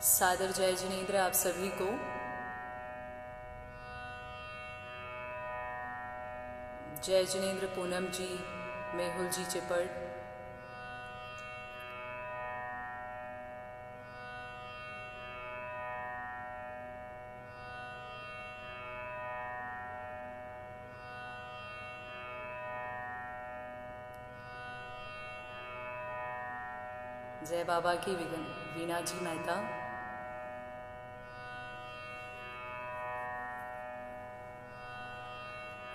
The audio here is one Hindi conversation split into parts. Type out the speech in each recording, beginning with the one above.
सादर जय जिनेंद्र आप सभी को। जय जिनेंद्र पूनम जी, मेहुल जी चिपड़, जय बाबा की वीणा जी मेहता,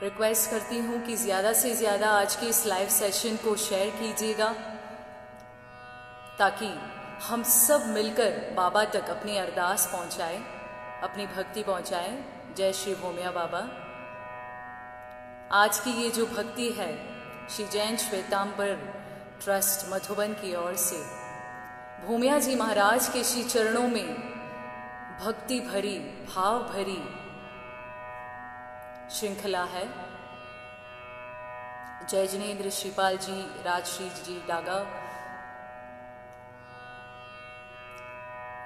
रिक्वेस्ट करती हूँ कि ज़्यादा से ज़्यादा आज के इस लाइव सेशन को शेयर कीजिएगा ताकि हम सब मिलकर बाबा तक अपनी अरदास पहुँचाएं, अपनी भक्ति पहुँचाएं। जय श्री भूमिया बाबा। आज की ये जो भक्ति है श्री जैन श्वेतांबर ट्रस्ट मधुबन की ओर से भूमिया जी महाराज के श्री चरणों में भक्ति भरी भाव भरी श्रृंखला है। जय जिनेंद्र श्रीपाल जी, राजश्री जी डागा,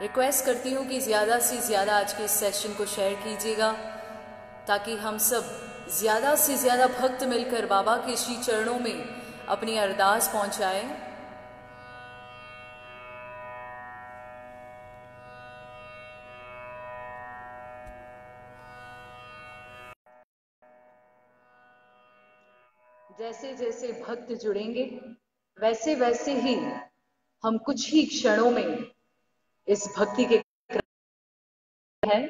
रिक्वेस्ट करती हूँ कि ज़्यादा से ज़्यादा आज के इस सेशन को शेयर कीजिएगा ताकि हम सब ज़्यादा से ज़्यादा भक्त मिलकर बाबा के श्री चरणों में अपनी अरदास पहुँचाएं। जैसे जैसे भक्त जुड़ेंगे वैसे वैसे ही हम कुछ ही क्षणों में इस भक्ति के हैं।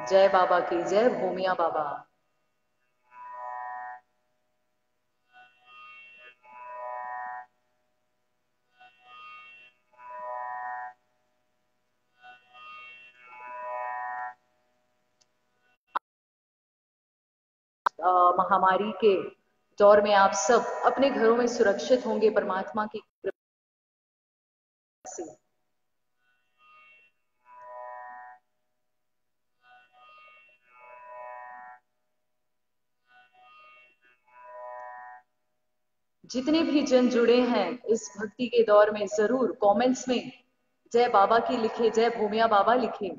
जय बाबा की जय, भूमिया बाबा। महामारी के दौर में आप सब अपने घरों में सुरक्षित होंगे परमात्मा की कृपा से। जितने भी जन जुड़े हैं इस भक्ति के दौर में जरूर कमेंट्स में जय बाबा की लिखे, जय भूमिया बाबा लिखे।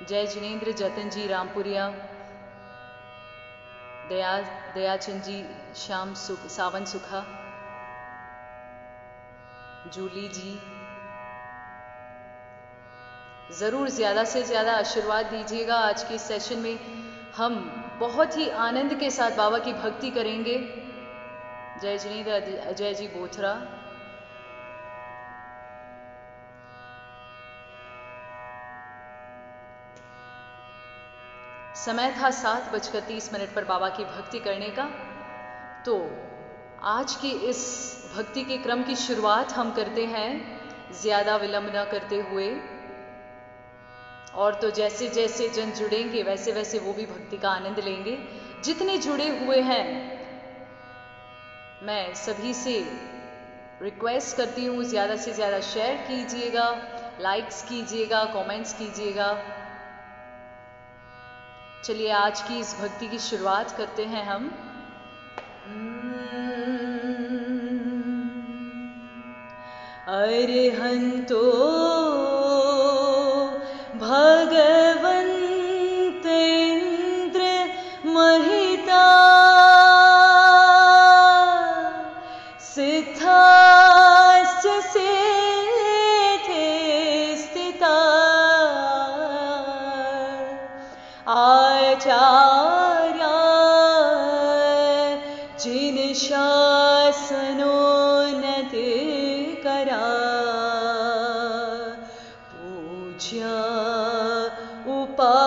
जय जिनेंद्र, जतन जी रामपुरिया, दयाचंद जी, श्याम सुख, सावन सुखा, जूली जी, जरूर ज्यादा से ज्यादा आशीर्वाद दीजिएगा। आज के सेशन में हम बहुत ही आनंद के साथ बाबा की भक्ति करेंगे। जय जिनेंद्र, अजय जी बोथरा, समय था 7:30 पर बाबा की भक्ति करने का। तो आज की इस भक्ति के क्रम की शुरुआत हम करते हैं ज्यादा विलंब न करते हुए। और तो जैसे जैसे जन जुड़ेंगे वैसे वैसे वो भी भक्ति का आनंद लेंगे। जितने जुड़े हुए हैं मैं सभी से रिक्वेस्ट करती हूँ ज्यादा से ज्यादा शेयर कीजिएगा, लाइक्स कीजिएगा, कमेंट्स कीजिएगा। चलिए आज की इस भक्ति की शुरुआत करते हैं हम। अरहंतो भगवन्त इंद्र महिता सिद्धास्य सिद्धे स्थिता आचार्या जिन शासनोन्नति करा पूज्या उपाध्यायका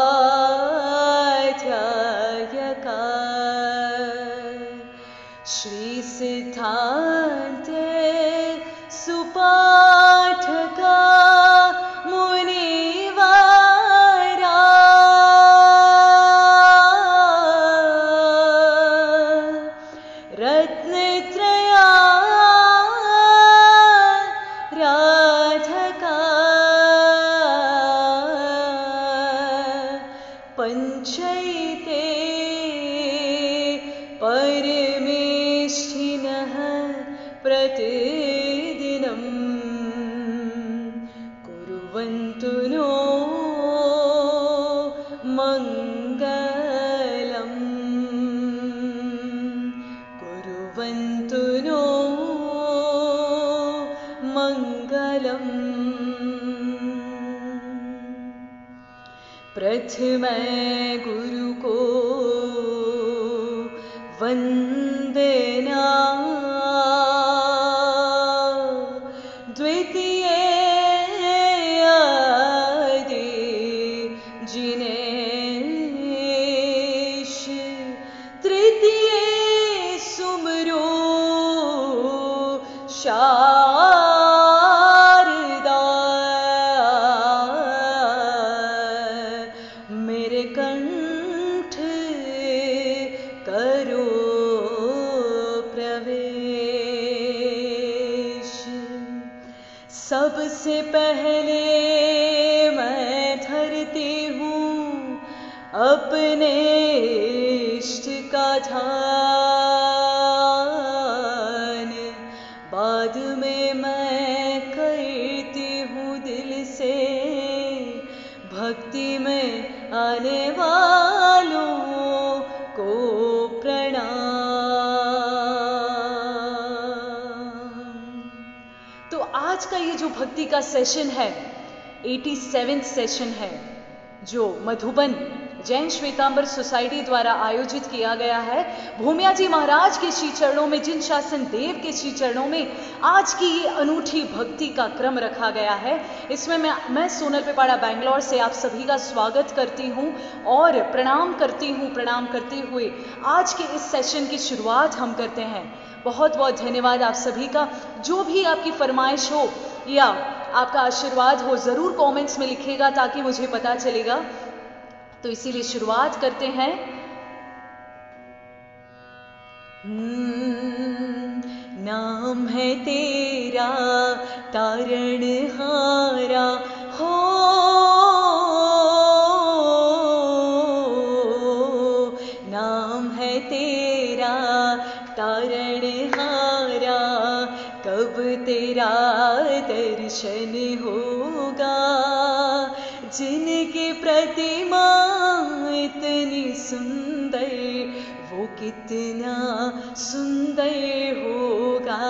श्री सिद्धांत सुपाठका मुनिवारा रत्नत्रया कुर्वन्तु नो मङ्गलम् कुर्वन्तु नो मङ्गलम् प्रथमे गुरु को वंदना द्वितीय आदि जिनेश तृतीय सुमरो शारदा मेरे कंठ करो प्रवेश। सबसे पहले मैं धरती हूँ अपने इष्ट का ध्यान, बाद में मैं करती हूँ दिल से भक्ति में आने वालों को प्रणाम। तो आज का ये जो भक्ति का सेशन है 87th सेशन है, जो मधुबन जैन श्वेतांबर सोसाइटी द्वारा आयोजित किया गया है। भूमिया जी महाराज के श्री चरणों में, जिन शासन देव के श्री चरणों में आज की ये अनूठी भक्ति का क्रम रखा गया है। इसमें मैं सोनल पिपाड़ा बैंगलोर से आप सभी का स्वागत करती हूँ और प्रणाम करती हूँ। प्रणाम करते हुए आज के इस सेशन की शुरुआत हम करते हैं। बहुत बहुत धन्यवाद आप सभी का। जो भी आपकी फरमाइश हो या आपका आशीर्वाद हो ज़रूर कमेंट्स में लिखिएगा ताकि मुझे पता चलेगा। तो इसीलिए शुरुआत करते हैं। नाम है तेरा तारणहारा हो, नाम है तेरा तारणहारा, कब तेरा दर्शन होगा। जिनकी प्रतिमा इतनी सुंदर, वो कितना सुंदर होगा,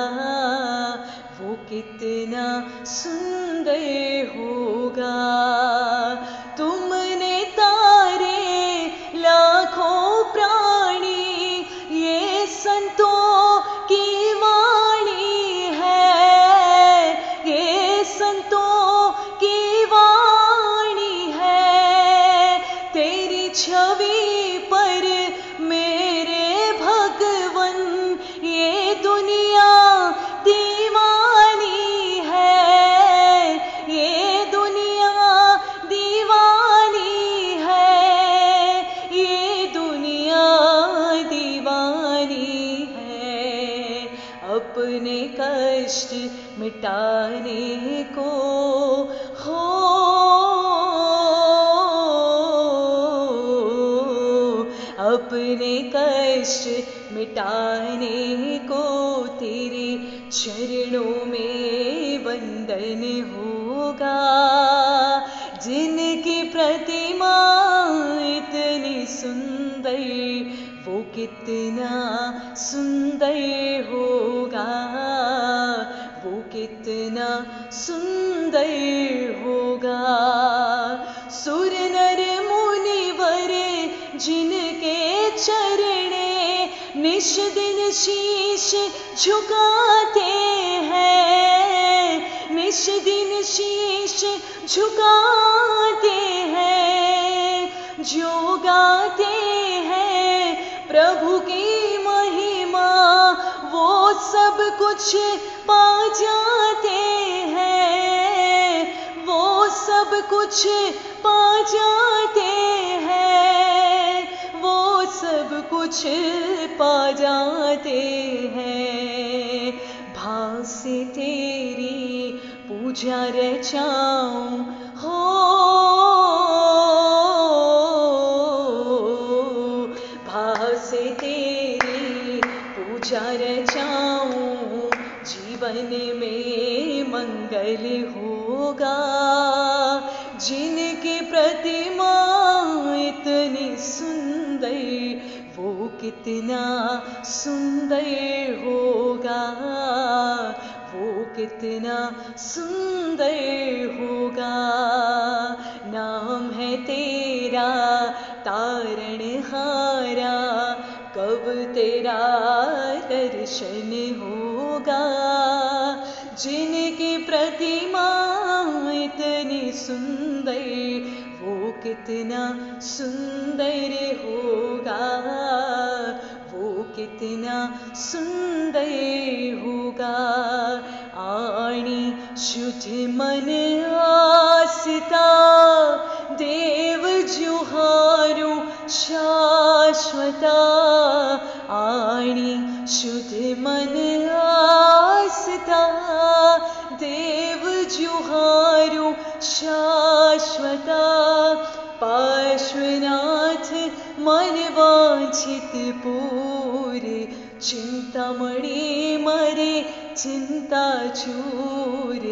वो कितना सुंदर होगा। तुमने तारे लाखों प्राणी, ये संतों की वाणी है, ये संतों की वाणी है। तेरी छवि पर मेरे भगवन ये दुनिया दीवानी है, ये दुनिया दीवानी है, ये दुनिया दीवानी है। अपने कष्ट मिटाने को हो, अपने कष्ट मिटाने को तेरे चरणों में वंदन होगा। जिनकी प्रतिमा इतनी सुंदर, वो कितना सुंदर होगा, वो कितना सुंदर होगा। सुर नर मुनिवर जिनके चरणे निश दिन शीश झुकाते हैं, निश दिन शीश झुकाते हैं। जो गाते हैं प्रभु की महिमा, वो सब कुछ पा जाते हैं, वो सब कुछ पा जाते हैं, वो सब कुछ पा जाते हैं। भाव से तेरी पूजा रचाऊं हो, भाव से तेरी पूजा रचाऊं, जीवन में मंगल होगा। सुंदर, वो कितना सुंदर होगा, वो कितना सुंदर होगा। नाम है तेरा तारणहारा, कब तेरा दर्शन होगा। जिनकी प्रतिमा इतनी सुंदर, वो कितना सुंदर होगा, वो कितना सुंदर होगा। आणि शुद्ध मन आस्था, देव जुहारू शाश्वता। आणि शुद्ध मन आस्था, देव जुहारू शाश्वता। पार्श्वनाथ मन वांछित पूरे, चिंतामणि मरे चिंता चूर।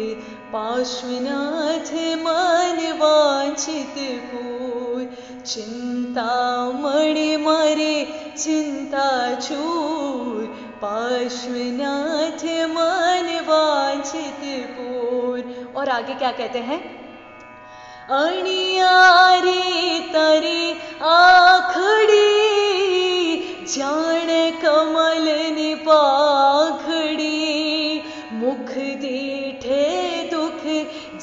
पार्श्वनाथ मन वांछित पूर, चिंतामणि मरे चिंता चूर। पार्श्वनाथ मन वांछित पूर। और आगे क्या कहते हैं? अणियारी तरी आखड़ी, जान कमल निपाखड़ी। मुख दीठे दुख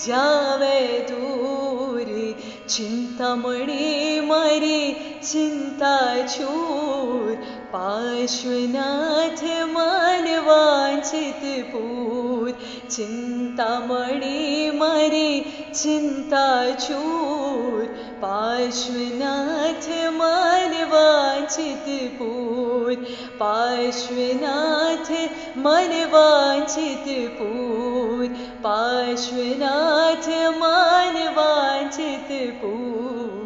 जावे दूर, चिंतामणि मरे चिंता छूर। पार्श्वनाथ मन वांछित पूर, चिंतामणि मरे चिंता छूर। पार्श्वनाथ मन वांछित पूर, पार्श्वनाथ मन वांछित पूर। पार्श्वनाथ मन वांछित पूर।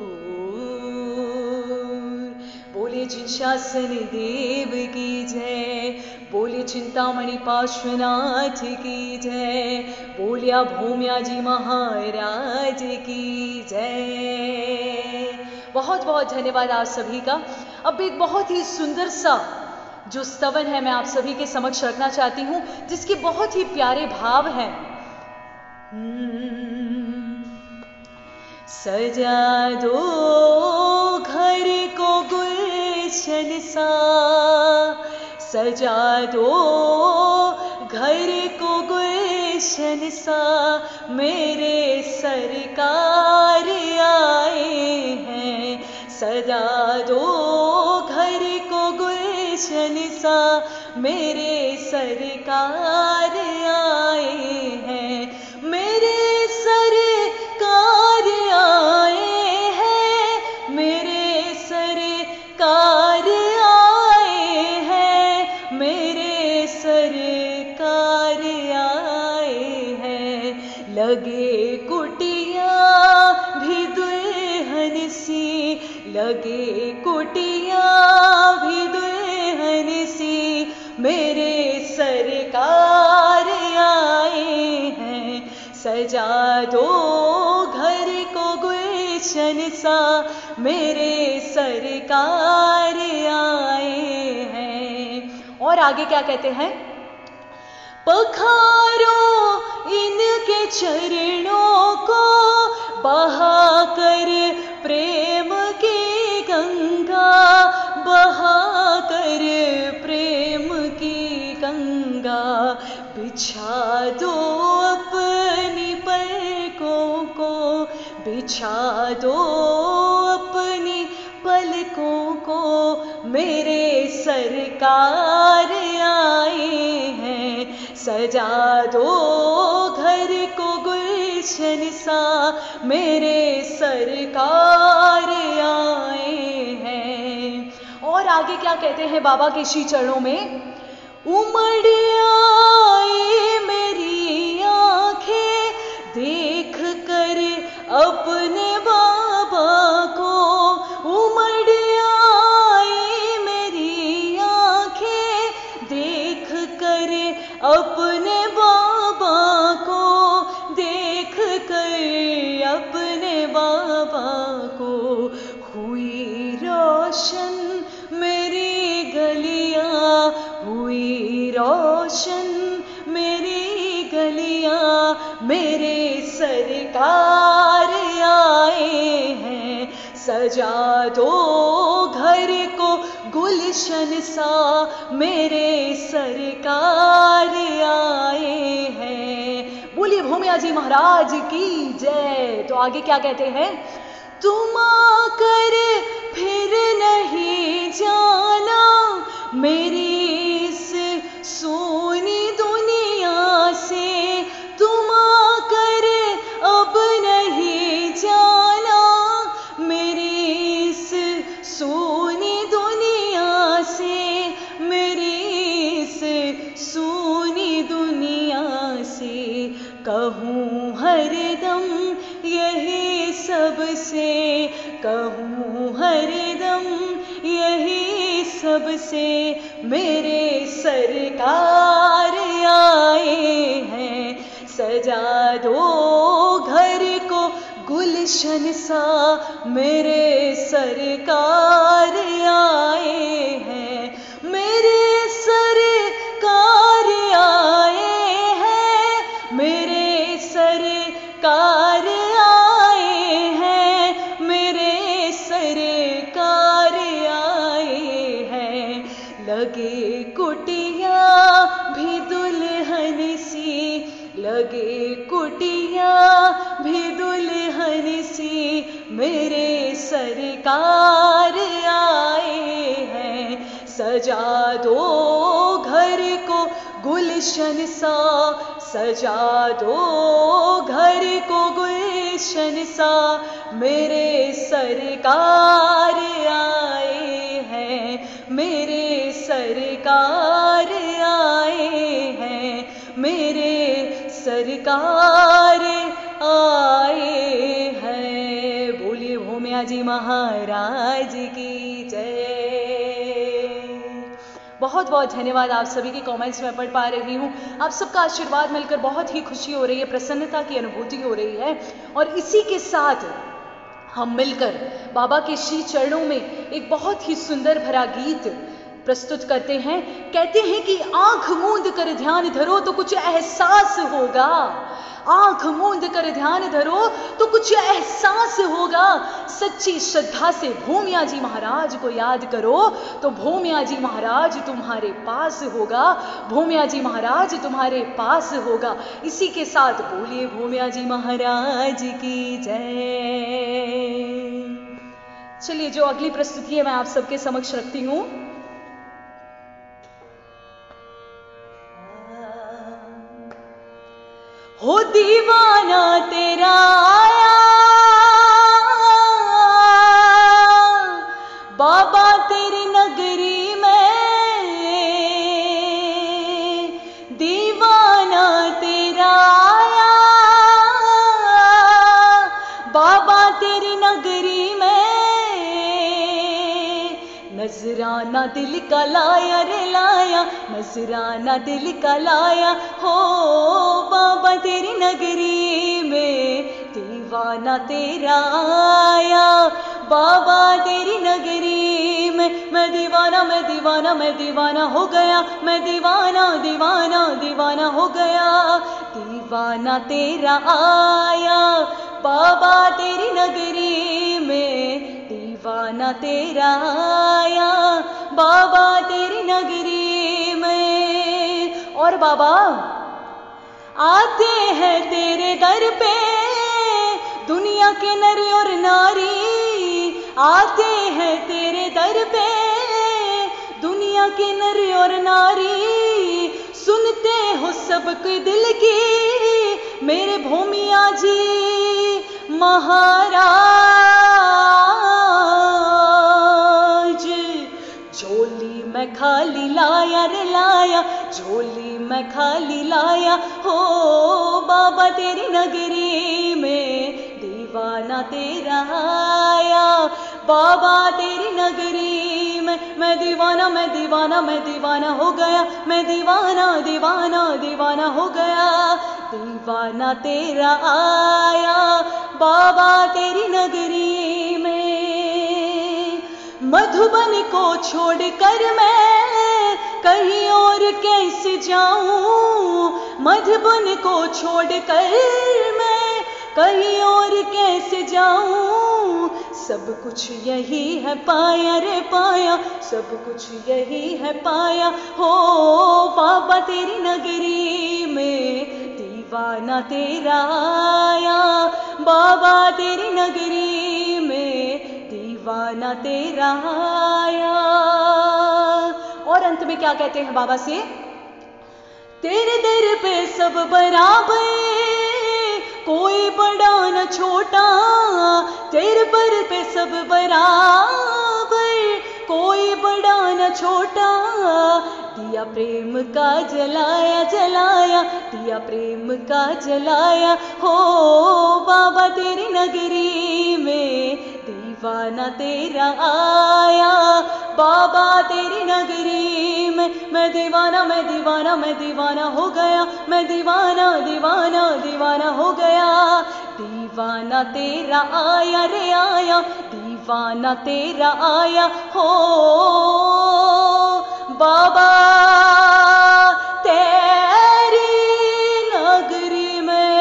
बोले जिन शासन देव की जय, बोले चिंतामणि पार्श्वनाथ की जय, बोलिया भूम्या जी महाराज की जय। बहुत बहुत धन्यवाद आप सभी का। अब एक बहुत ही सुंदर सा जो स्तवन है मैं आप सभी के समक्ष रखना चाहती हूँ, जिसके बहुत ही प्यारे भाव हैं। सजा दो घर को गुलशन सा, सजा दो घर को गुलशन सा। मेरे सरकार आए हैं, सजा दो घर को गुलशन सा। मेरे सरकार आए हैं, मेरे सरकार आए हैं, मेरे सरकार आए हैं, मेरे सरकार आए हैं। लगे कुटिया भी दुल्हन सी, लगे कुटिया भी दुल्हन सी। मेरे सरकार आए हैं, सजा दो घर को गुलशन सा। मेरे सरकार आए हैं। और आगे क्या कहते हैं? पखारो इनके चरणों को, बहाकर प्रेम की गंगा, बहाकर प्रेम की गंगा। बिछा दो अपनी पलकों को, बिछा दो अपनी पलकों को। मेरे सरकार आए हैं, सजा दो घर को गुलशन सा। मेरे सरकार आए हैं। और आगे क्या कहते हैं बाबा के श्री चरणों में? उमड़ आई मेरी आंखें देख कर अपने बाबा को। उमड़ आई मेरी आंखें देख कर अपने बाबा को, देख कर अपने बाबा को। हुई रो सरकार आए हैं, सजा दो घर को गुलशन सा, मेरे सरकार आए हैं। बोलिए भूमिया जी महाराज की जय। तो आगे क्या कहते हैं, तुम आकर फिर नहीं जाना मेरी इस सोनी दुनिया से, तुम आकर अब नहीं जाना मेरी इस सोनी दुनिया से, मेरी इस सोनी दुनिया से। कहूँ हरदम यही सबसे, कहूँ हरदम यही सबसे, मेरे सरकार आए हैं, सजा दो घर को गुलशन सा, मेरे सरकार आए हैं, मेरे सरकार आए हैं, मेरे सरकार आए हैं, मेरे सरकार आए हैं। लगे कुटिया भी दुल्हन सी, लगे कुटिया भी दुल्हन सी, मेरे सरकार आए हैं, सजा दो घर को गुलशन सा, सजा दो घर को गुलशन सा, मेरे सरकार आए हैं, मेरे सरकार आए हैं, मेरे सरकार आए हैं। बोलिए भूमिया जी महाराज की जय। बहुत बहुत धन्यवाद। आप सभी के कमेंट्स में पढ़ पा रही हूँ, आप सबका आशीर्वाद मिलकर बहुत ही खुशी हो रही है, प्रसन्नता की अनुभूति हो रही है। और इसी के साथ हम मिलकर बाबा के श्री चरणों में एक बहुत ही सुंदर भरा गीत प्रस्तुत करते हैं। कहते हैं कि आंख मूंद कर ध्यान धरो तो कुछ एहसास होगा, आंख मूंद कर ध्यान धरो तो कुछ एहसास होगा। सच्ची श्रद्धा से भूमिया जी महाराज को याद करो तो भूमिया जी महाराज तुम्हारे पास होगा, भूमिया जी महाराज तुम्हारे पास होगा। इसी के साथ बोलिए भूमिया जी महाराज की जय। चलिए जो अगली प्रस्तुति है मैं आप सबके समक्ष रखती हूँ। हो दीवाना तेरा आया बाबा तेरी नगरी में, दीवाना तेरा आया बाबा तेरी नगरी में। नजराना दिल का लाया रे लाया, नजराना दिल का लाया हो बाबा तेरी नगरी में। दीवाना तेरा आया बाबा तेरी नगरी में। मैं दीवाना मैं दीवाना मैं दीवाना हो गया, मैं दीवाना दीवाना दीवाना हो गया। दीवाना तेरा आया बाबा तेरी नगरी में, दीवाना तेरा आया बाबा तेरी नगरी में। और बाबा आते हैं तेरे दर पे दुनिया के नर और नारी, आते हैं तेरे दर पे दुनिया के नर और नारी। सुनते हो सबके दिल की मेरे भूमिया जी महाराज। झोली मैं खाली लाया रे लाया, झोली मैं खाली लाया हो बाबा तेरी नगरी में। दीवाना तेरा आया बाबा तेरी नगरी में। मैं दीवाना मैं दीवाना मैं दीवाना हो गया, मैं दीवाना दीवाना दीवाना हो गया। दीवाना तेरा आया बाबा तेरी नगरी में। मधुबन को छोड़कर मैं कहीं और कैसे जाऊं, मधुबन को छोड़कर मैं कहीं और कैसे जाऊं, सब कुछ यही है पाया रे पाया, सब कुछ यही है पाया। हो बाबा तेरी नगरी में दीवाना तेरा आया, बाबा तेरी नगरी में दीवाना तेरा आया। और अंत में क्या कहते हैं बाबा से? तेरे दर पे सब बराबर, कोई बड़ा न छोटा, तेरे पर पे सब बराबर, कोई बड़ा न छोटा। दिया प्रेम का जलाया जलाया, दिया प्रेम का जलाया। हो बाबा तेरी नगरी में दीवाना तेरा आया, बाबा तेरी नगरी में मैं दीवाना मैं दीवाना मैं दीवाना हो गया, मैं दीवाना दीवाना दीवाना हो गया। दीवाना तेरा आया रे आया, दीवाना तेरा आया। हो बाबा तेरी नगरी में।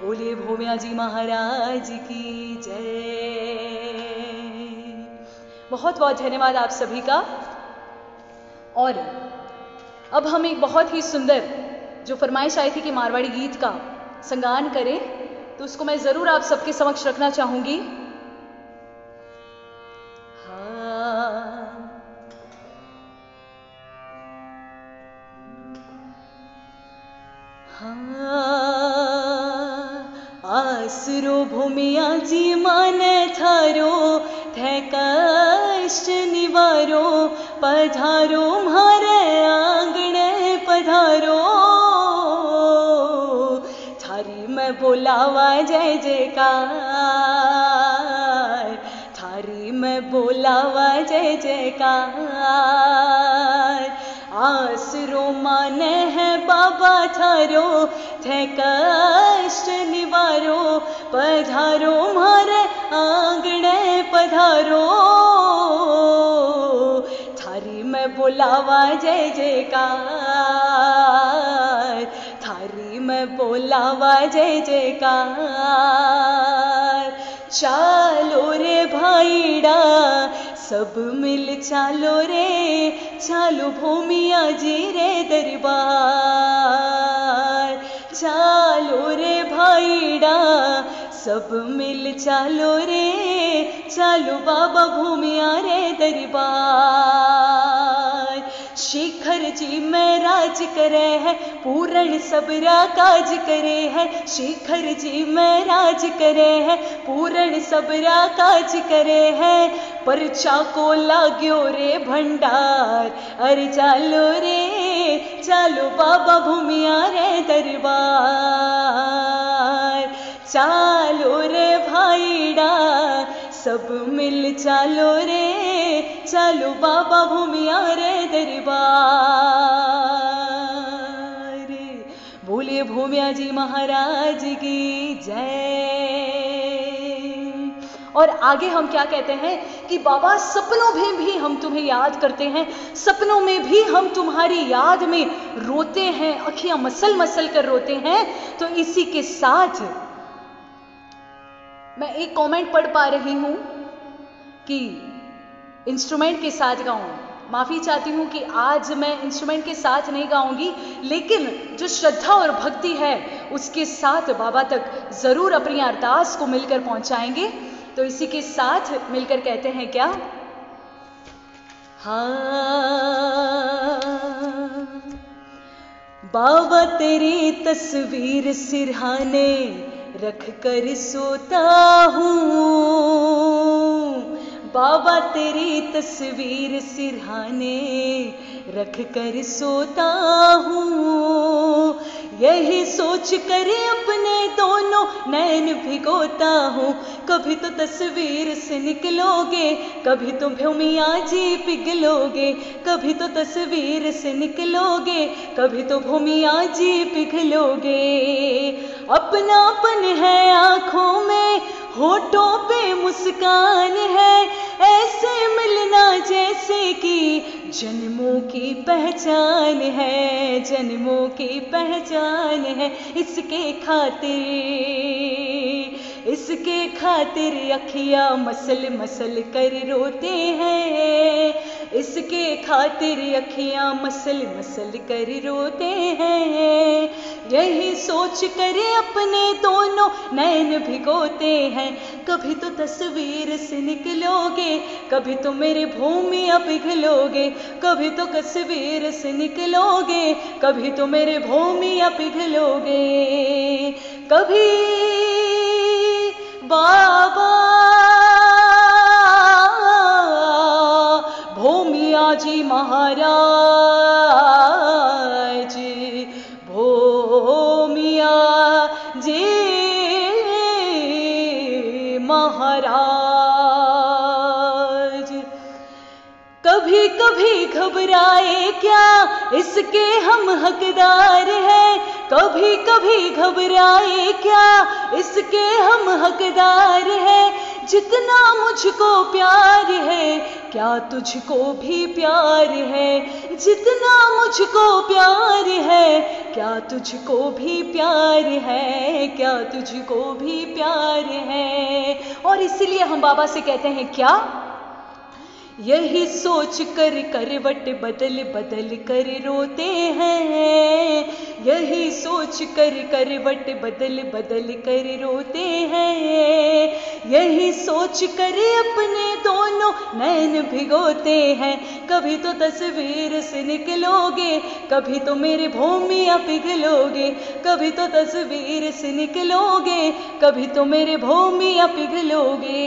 बोलिए भूमिया जी महाराज की जय। बहुत बहुत धन्यवाद आप सभी का। और अब हम एक बहुत ही सुंदर जो फरमाइश आई थी कि मारवाड़ी गीत का संगान करें, तो उसको मैं जरूर आप सबके समक्ष रखना चाहूंगी। आसरो भूमिया जी मन थारो, थे कष्ट निवारो, पधारो म्हारे आंगणे पधारो। थारी मैं बोलावा जय जयकार, थारी मैं बोलावा जय जयकार। आसरो माने है बाबा थारो, थे कष्ट निवारो, पधारो म्हारे आंगणे पधारो। थारी मैं बोलावा जय जयकार, थारी मैं बोलावा जय जयकार। चालो रे भाईड़ा सब मिल चालो रे, चालो भूमिया जी रे दरबार। चालो रे भाईड़ा सब मिल चालो रे, चालो बाबा भूमिया रे दरबार। शिखर जी में राज करे है, पूर्ण सबरा काज करे है। शिखर जी में राज करे है, पूर्ण सबरा काज करे है। परचा को लाग्यो रे भंडार, अरे चालो रे चालो बाबा भूमिया रे दरबार। चालो रे भाईड़ा सब मिल चालो रे, चालो बाबा भूमिया रे दरबार। बोलिए भूमिया जी महाराज की जय। और आगे हम क्या कहते हैं कि बाबा सपनों में भी हम तुम्हें याद करते हैं, सपनों में भी हम तुम्हारी याद में रोते हैं, अखियां मसल मसल कर रोते हैं। तो इसी के साथ मैं एक कमेंट पढ़ पा रही हूं कि इंस्ट्रूमेंट के साथ गाऊं। माफी चाहती हूं कि आज मैं इंस्ट्रूमेंट के साथ नहीं गाऊंगी, लेकिन जो श्रद्धा और भक्ति है उसके साथ बाबा तक जरूर अपनी अरदास को मिलकर पहुंचाएंगे। तो इसी के साथ मिलकर कहते हैं क्या? हाँ बाबा तेरी तस्वीर सिरहाने रख कर सोता हूँ, बाबा तेरी तस्वीर सिरहाने रख कर सोता हूँ। यही सोच कर अपने दोनों नैन भिगोता हूँ। कभी तो तस्वीर से निकलोगे, कभी तो भूमिया जी पिघलोगे। कभी तो तस्वीर से निकलोगे, कभी तो भूमिया जी पिघलोगे। अपनापन है आंखों में, होठों पे मुस्कान है, ऐसे मिलना जैसे कि जन्मों की पहचान है, जन्मों की पहचान है। इसके खातिर अखियाँ मसल मसल कर रोते हैं, इसके खातिर अखियाँ मसल मसल कर रोते हैं। यही सोच कर अपने दोनों नैन भिगोते हैं। कभी तो तस्वीर से निकलोगे, कभी तो मेरे भूमिया पिघलोगे, कभी तो तस्वीर से निकलोगे, कभी तो मेरे भूमिया पिघलोगे। कभी बाबा भूमिया जी महाराज, भूमिया जी महाराज। कभी कभी घबराए क्या, इसके हम हकदार हैं। कभी कभी घबराए क्या, इसके हम हकदार हैं। जितना मुझको प्यार है, क्या तुझको भी प्यार है। जितना मुझको प्यार है, क्या तुझको भी प्यार है, क्या तुझको भी प्यार है। और इसलिए हम बाबा से कहते हैं क्या, यही सोच कर करवट बदल बदल कर रोते हैं, यही सोच कर करवट बदल बदल कर रोते हैं। यही सोच कर अपने दोनों नैन भिगोते हैं। कभी तो तस्वीर से निकलोगे, कभी तो मेरे भूमिया पिघलोगे, कभी तो तस्वीर से निकलोगे, कभी तो मेरे भूमिया पिघलोगे।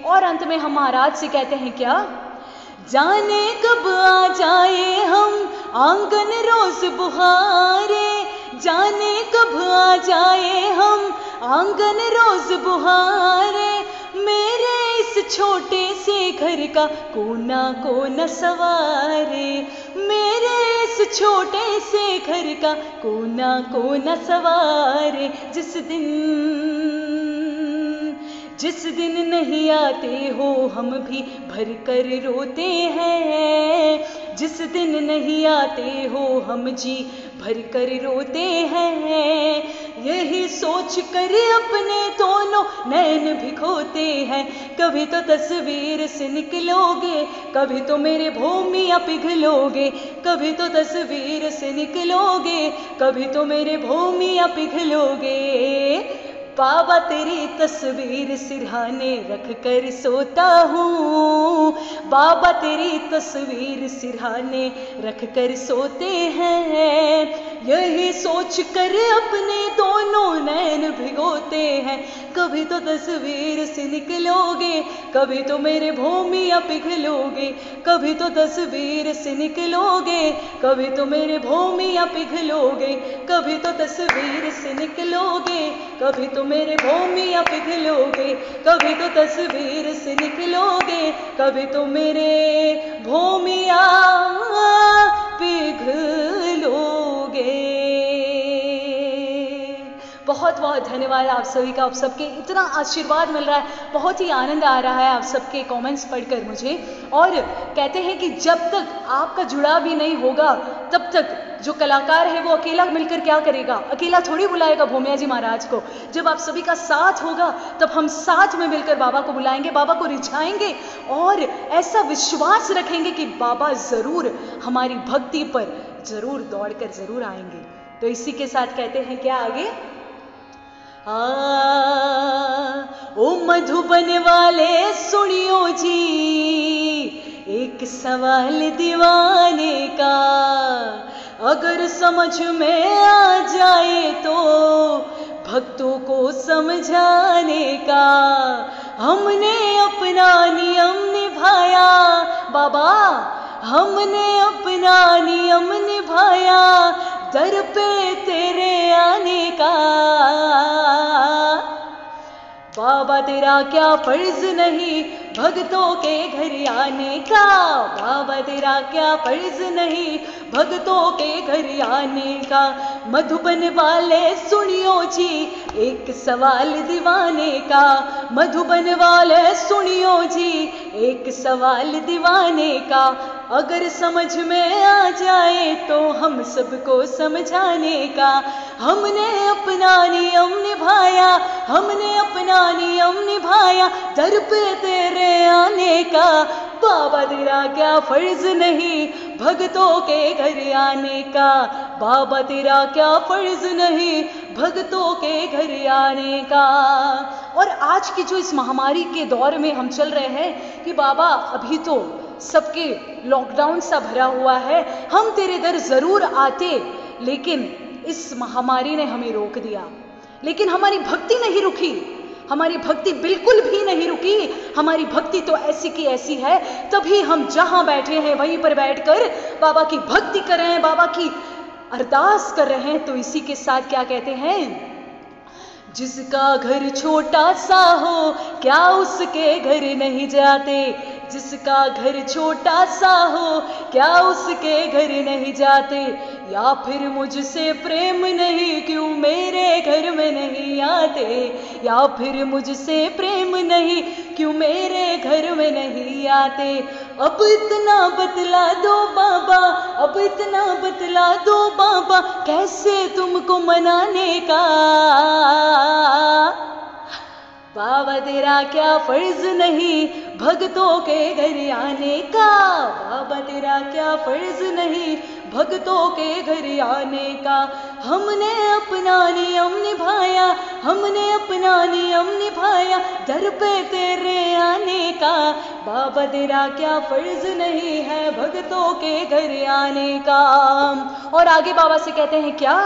और अंत में हम महाराज से कहते हैं क्या, जाने कब आ जाए हम आंगन रोज बुहारे, जाने कब आ जाए हम आंगन रोज बुहारे। मेरे इस छोटे से घर का कोना कोना सवारे, मेरे इस छोटे से घर का कोना कोना सवारे। जिस दिन नहीं आते हो हम भी भर कर रोते हैं, जिस दिन नहीं आते हो हम जी भर कर रोते हैं। यही सोच कर अपने दोनों नैन भिगोते हैं। कभी तो तस्वीर से निकलोगे, कभी तो मेरे भूमिया पिघलोगे, कभी तो तस्वीर से निकलोगे, कभी तो मेरे भूमिया पिघलोगे। बाबा तेरी तस्वीर सिरहाने रख कर सोता हूँ, बाबा तेरी तस्वीर सिरहाने रख कर सोते हैं। यही सोच कर अपने दोनों नैन भिगोते हैं। कभी तो तस्वीर से निकलोगे, कभी तो मेरे भूमिया पिघलोगे, कभी तो तस्वीर से निकलोगे, कभी तो मेरे भूमिया पिघलोगे, कभी तो तस्वीर से निकलोगे, कभी तो मेरे भूमिया पिघलोगे, कभी तो तस्वीर से निकलोगे, कभी तो मेरे भूमिया पिघलोगे। बहुत बहुत धन्यवाद आप सभी का, आप सबके इतना आशीर्वाद मिल रहा है, बहुत ही आनंद आ रहा है आप सबके कमेंट्स पढ़कर मुझे। और कहते हैं कि जब तक आपका जुड़ाव भी नहीं होगा तब तक जो कलाकार है वो अकेला मिलकर क्या करेगा, अकेला थोड़ी बुलाएगा भूमिया जी महाराज को। जब आप सभी का साथ होगा तब हम साथ में मिलकर बाबा को बुलाएंगे, बाबा को रिझाएंगे और ऐसा विश्वास रखेंगे कि बाबा जरूर हमारी भक्ति पर जरूर दौड़कर जरूर आएंगे। तो इसी के साथ कहते हैं क्या आगे, ओ मधुबन वाले सुनियो जी, एक सवाल दीवाने का, अगर समझ में आ जाए तो भक्तों को समझाने का। हमने अपना नियम निभाया बाबा, हमने अपना नियम निभाया, दर पे तेरे आने का। बाबा तेरा क्या फर्ज नहीं भक्तों के घर आने का। बाबा तेरा क्या फर्ज नहीं भक्तों के घर आने का। मधुबन वाले सुनियो जी एक सवाल दीवाने का। मधुबन वाले सुनियो जी एक सवाल दीवाने का। अगर समझ में आ जाए तो हम सबको समझाने का। हमने अपना नियम निभाया, हमने अपना नियम निभाया, दर पे तेरे आने का। बाबा तेरा क्या फर्ज नहीं भक्तों के घर आने का। बाबा तेरा क्या फर्ज नहीं भक्तों के घर आने का। और आज की जो इस महामारी के दौर में हम चल रहे हैं कि बाबा अभी तो सबके लॉकडाउन सा भरा हुआ है, हम तेरे दर जरूर आते, लेकिन इस महामारी ने हमें रोक दिया। लेकिन हमारी भक्ति नहीं रुकी, हमारी भक्ति बिल्कुल भी नहीं रुकी। हमारी भक्ति तो ऐसी की ऐसी है, तभी हम जहां बैठे हैं वहीं पर बैठकर बाबा की भक्ति कर रहे हैं, बाबा की अरदास कर रहे हैं। तो इसी के साथ क्या कहते हैं, जिसका घर छोटा सा हो क्या उसके घर नहीं जाते। जिसका घर छोटा सा हो क्या उसके घर नहीं जाते। या फिर मुझसे प्रेम नहीं क्यों मेरे घर में नहीं आते। या फिर मुझसे प्रेम नहीं क्यों मेरे घर में नहीं आते। अब इतना बतला दो बाबा, अब इतना बतला दो बाबा, कैसे तुमको मनाने का। बाबा तेरा क्या फर्ज नहीं भक्तों के घर आने का। बाबा तेरा क्या फर्ज नहीं भक्तों के घर आने का। हमने अपना नियम निभाया, हमने अपना नियम निभाया, दर पे तेरे आने का। बाबा तेरा क्या फर्ज नहीं है भक्तों के घर आने का। और आगे बाबा से कहते हैं क्या,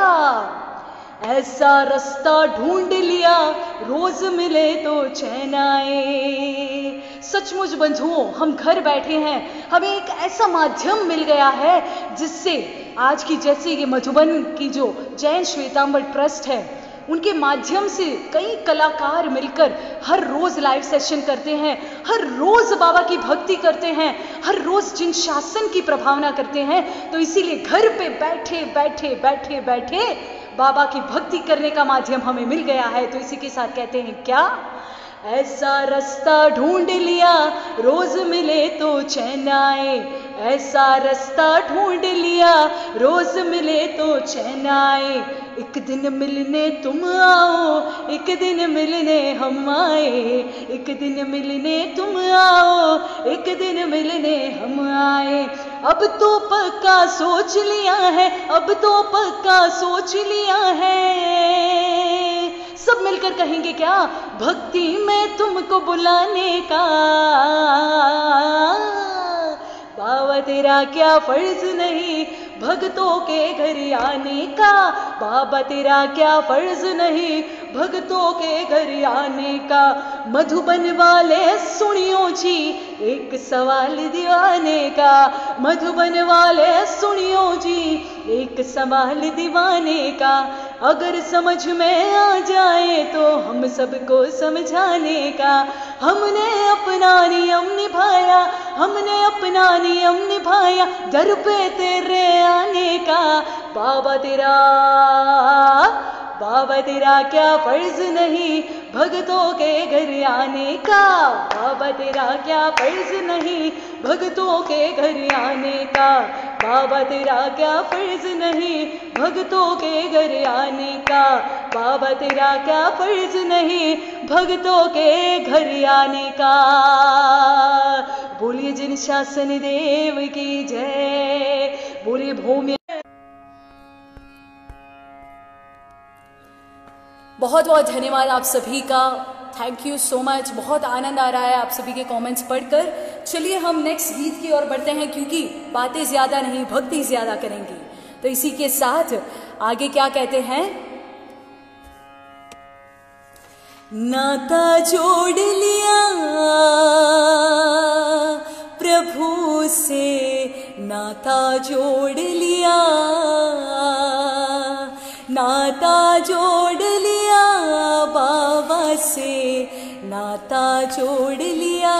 ऐसा रास्ता ढूंढ लिया रोज मिले तो चैन आए। सचमुच बंधुओं, हम घर बैठे हैं, हमें एक ऐसा माध्यम मिल गया है जिससे आज की जैसे ये मधुबन की जो जैन श्वेतांबर ट्रस्ट है, उनके माध्यम से कई कलाकार मिलकर हर रोज लाइव सेशन करते हैं, हर रोज बाबा की भक्ति करते हैं, हर रोज जिन शासन की प्रभावना करते हैं। तो इसीलिए घर पे बैठे बैठे बैठे बैठे बाबा की भक्ति करने का माध्यम हमें मिल गया है। तो इसी के साथ कहते हैं क्या, ऐसा रास्ता ढूंढ लिया रोज मिले तो चैन आए। ऐसा रास्ता ढूंढ लिया रोज मिले तो चैन आए। एक दिन मिलने तुम आओ, एक दिन मिलने हम आए। एक दिन मिलने तुम आओ, एक दिन मिलने हम आए। अब तो पक्का सोच लिया है, अब तो पक्का सोच लिया है। सब मिलकर कहेंगे क्या, भक्ति में तुमको बुलाने का। बाबा तेरा क्या फर्ज नहीं भक्तों के घर आने का। बाबा तेरा क्या फर्ज नहीं भक्तों के घर आने का। मधुबन वाले सुनियो जी एक सवाल दीवाने का। मधुबन वाले सुनियो जी एक सवाल दीवाने का। अगर समझ में आ जाए तो हम सबको समझाने का। हमने अपना नियम निभाया, हमने अपना नियम निभाया, दर पे तेरे आने का। बाबा तेरा क्या फर्ज नहीं भक्तों के घर आने का। बाबा तेरा क्या फर्ज नहीं भक्तों के घर आने का। बाबा तेरा क्या फर्ज नहीं भक्तों के घर आने का। बाबा तेरा क्या फर्ज नहीं भक्तों के घर आने का। बोलिए जिन शासन देव की जय, बोलिए भूमि। बहुत बहुत धन्यवाद आप सभी का, थैंक यू सो मच। बहुत आनंद आ रहा है आप सभी के कमेंट्स पढ़कर। चलिए हम नेक्स्ट गीत की ओर बढ़ते हैं, क्योंकि बातें ज्यादा नहीं भक्ति ज्यादा करेंगी। तो इसी के साथ आगे क्या कहते हैं, नाता जोड़ लिया प्रभु से, नाता जोड़ लिया, नाता जोड़ लिया बाबा से, नाता जोड़ लिया।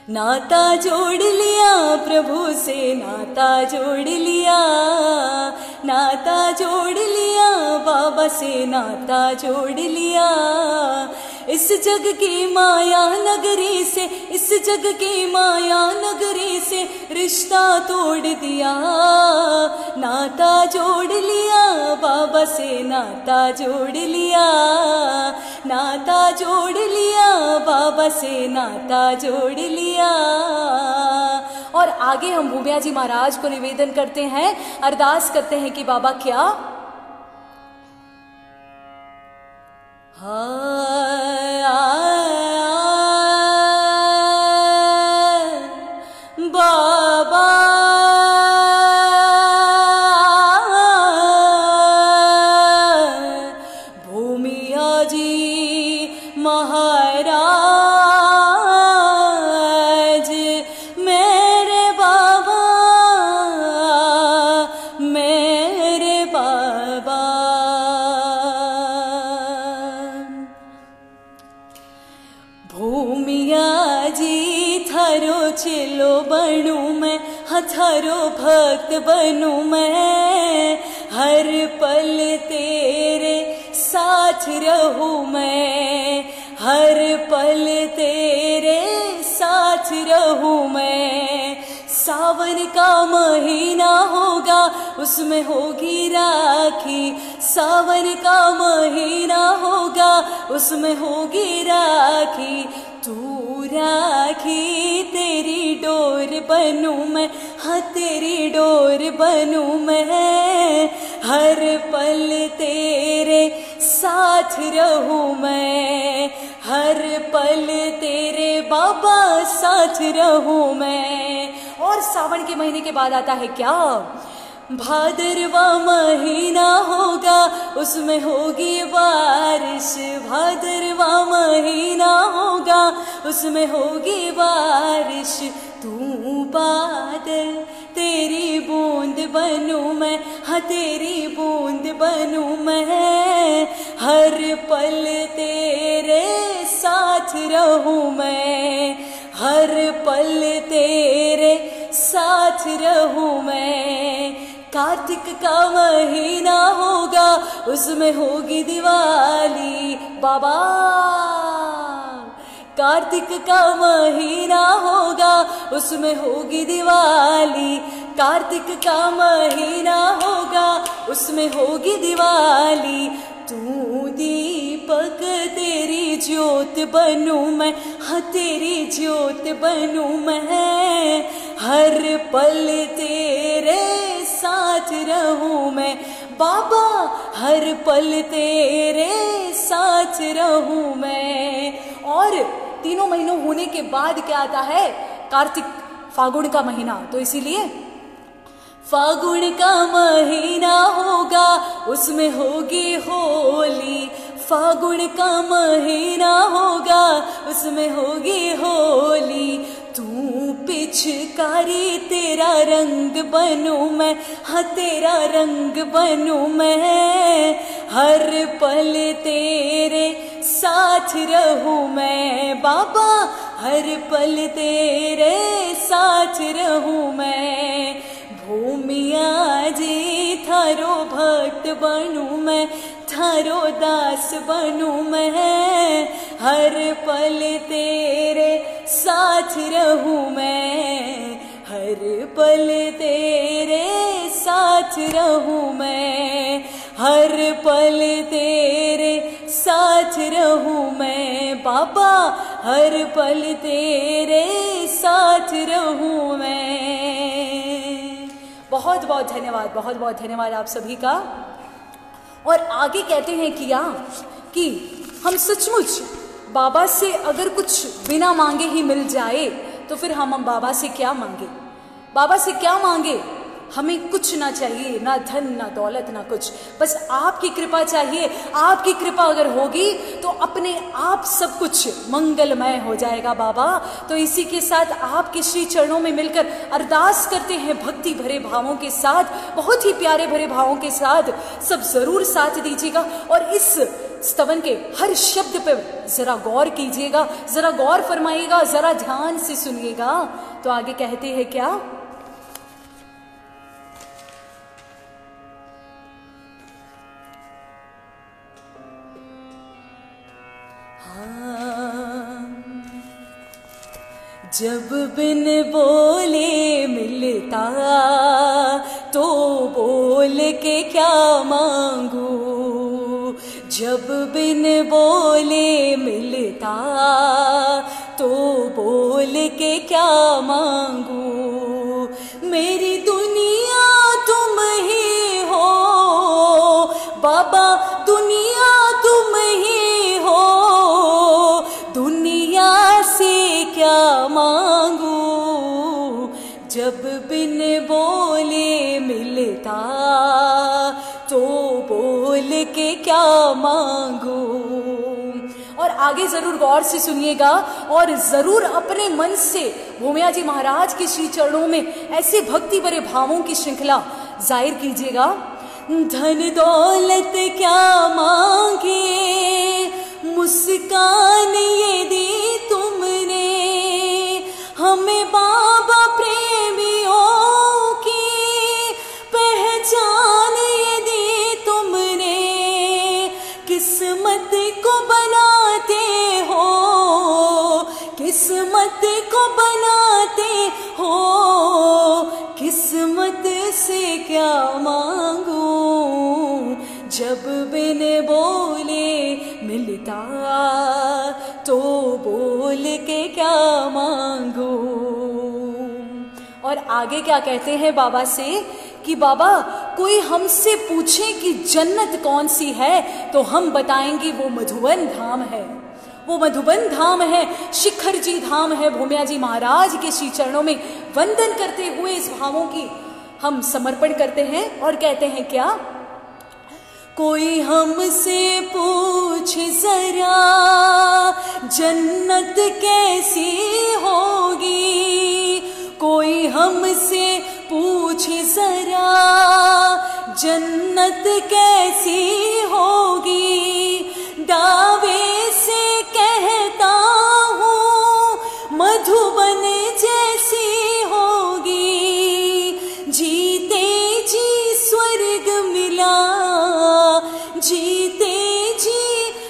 नाता जोड़ लिया प्रभु से, नाता जोड़ लिया, नाता जोड़ लिया बाबा से, नाता जोड़ लिया। इस जग की माया नगरी से, इस जग की माया नगरी से रिश्ता तोड़ दिया। नाता जोड़ लिया बाबा से, नाता जोड़ लिया, नाता जोड़ लिया बाबा से, नाता जोड़ लिया। और आगे हम भूमिया जी महाराज को निवेदन करते हैं, अरदास करते हैं कि बाबा क्या बाबा भूमिया जी महाराज, मेरे बाबा, मेरे बाबा। भूमिया जी थारो चेलो बनू मैं, थारो भक्त बनू मैं, हर पल तेरे साथ रहूं मैं, हर पल तेरे साथ रहूं मैं। सावन का महीना होगा उसमें होगी राखी, सावन का महीना होगा उसमें होगी राखी। तू राखी तेरी डोर बनूं मैं, हाँ तेरी डोर बनूं मैं, हर पल तेरे साथ रहूं मैं, हर पल तेरे बाबा साथ रहूं मैं। और सावन के महीने के बाद आता है क्या, भादरवा महीना होगा उसमें होगी बारिश, भादरवा महीना होगा उसमें होगी बारिश। तू बादल तेरी बूंद बनूं मैं, हाँ तेरी बूंद बनूं मैं, हर पल तेरे साथ रहूं मैं, हर पल तेरे साथ रहूं मैं। कार्तिक का महीना होगा उसमें होगी दिवाली बाबा, कार्तिक का महीना होगा उसमें होगी दिवाली, कार्तिक का महीना होगा उसमें होगी दिवाली। तू दीपक तेरी ज्योत बनूं मैं, हाँ तेरी ज्योत बनूं मैं, हर पल तेरे साथ रहूं मैं बाबा, हर पल तेरे साथ रहूं मैं। और तीनों महीनों होने के बाद क्या आता है, कार्तिक फागुन का महीना। तो इसीलिए फागुन का महीना होगा उसमें होगी होली, फागुन का महीना होगा उसमें होगी होली। तू पिचकारी तेरा रंग बनूं मैं, हाँ तेरा रंग बनूं मैं, हर पल तेरे साथ रहूं मैं बाबा, हर पल तेरे साथ रहूं मैं। भूमिया जी थारो भक्त बनूं मैं, थारो दास बनूं मैं, हर पल तेरे साथ रहूं मैं, हर पल तेरे साथ रहूं मैं, हर पल तेरे साथ रहूं मैं बाबा, हर पल तेरे साथ रहूं मैं। बहुत बहुत धन्यवाद, बहुत बहुत धन्यवाद आप सभी का। और आगे कहते हैं कि हम सचमुच बाबा से अगर कुछ बिना मांगे ही मिल जाए तो फिर हम बाबा से क्या मांगे, बाबा से क्या मांगे। हमें कुछ ना चाहिए, ना धन ना दौलत ना कुछ, बस आपकी कृपा चाहिए। आपकी कृपा अगर होगी तो अपने आप सब कुछ मंगलमय हो जाएगा बाबा। तो इसी के साथ आपके श्री चरणों में मिलकर अरदास करते हैं भक्ति भरे भावों के साथ, बहुत ही प्यारे भरे भावों के साथ। सब जरूर साथ दीजिएगा और इस स्तवन के हर शब्द पर जरा गौर कीजिएगा, जरा गौर फरमाइएगा, जरा ध्यान से सुनिएगा। तो आगे कहते हैं क्या? जब बिन बोले मिलता तो बोल के क्या मांगू, जब बिन बोले मिलता तो बोल के क्या मांगू। मेरी दुनिया तुम ही हो बाबा, दुनिया तुम ही हो, दुनिया से क्या मांगू। जब बिन बोले मिलता तो बोल के क्या मांगू। और आगे जरूर गौर से सुनिएगा और जरूर अपने मन से भूमिया जी महाराज के श्री चरणों में ऐसे भक्ति भरे भावों की श्रृंखला जाहिर कीजिएगा। धन दौलत क्या मांगे, मुस्कान ये दी तुमने, हमें बाबा प्रेमियों की पहचान ये दी तुमने। किस्मत को बनाते हो, किस्मत को बनाते हो, किस्मत से क्या मांगू। जब बिन बोले मिलता तो बोल के क्या मांगू। और आगे क्या कहते हैं बाबा से कि बाबा कोई हमसे पूछे कि जन्नत कौन सी है तो हम बताएंगे वो मधुबन धाम है, वो मधुबन धाम है, शिखर जी धाम है। भूमिया जी महाराज के श्री चरणों में वंदन करते हुए इस भावों की हम समर्पण करते हैं और कहते हैं क्या? कोई हमसे पूछ जरा जन्नत कैसी होगी, कोई हमसे पूछ जरा जन्नत कैसी होगी। दावे से कहता हूँ मधुबन जैसी होगी, जीते जी स्वर्ग मिला, जीते जी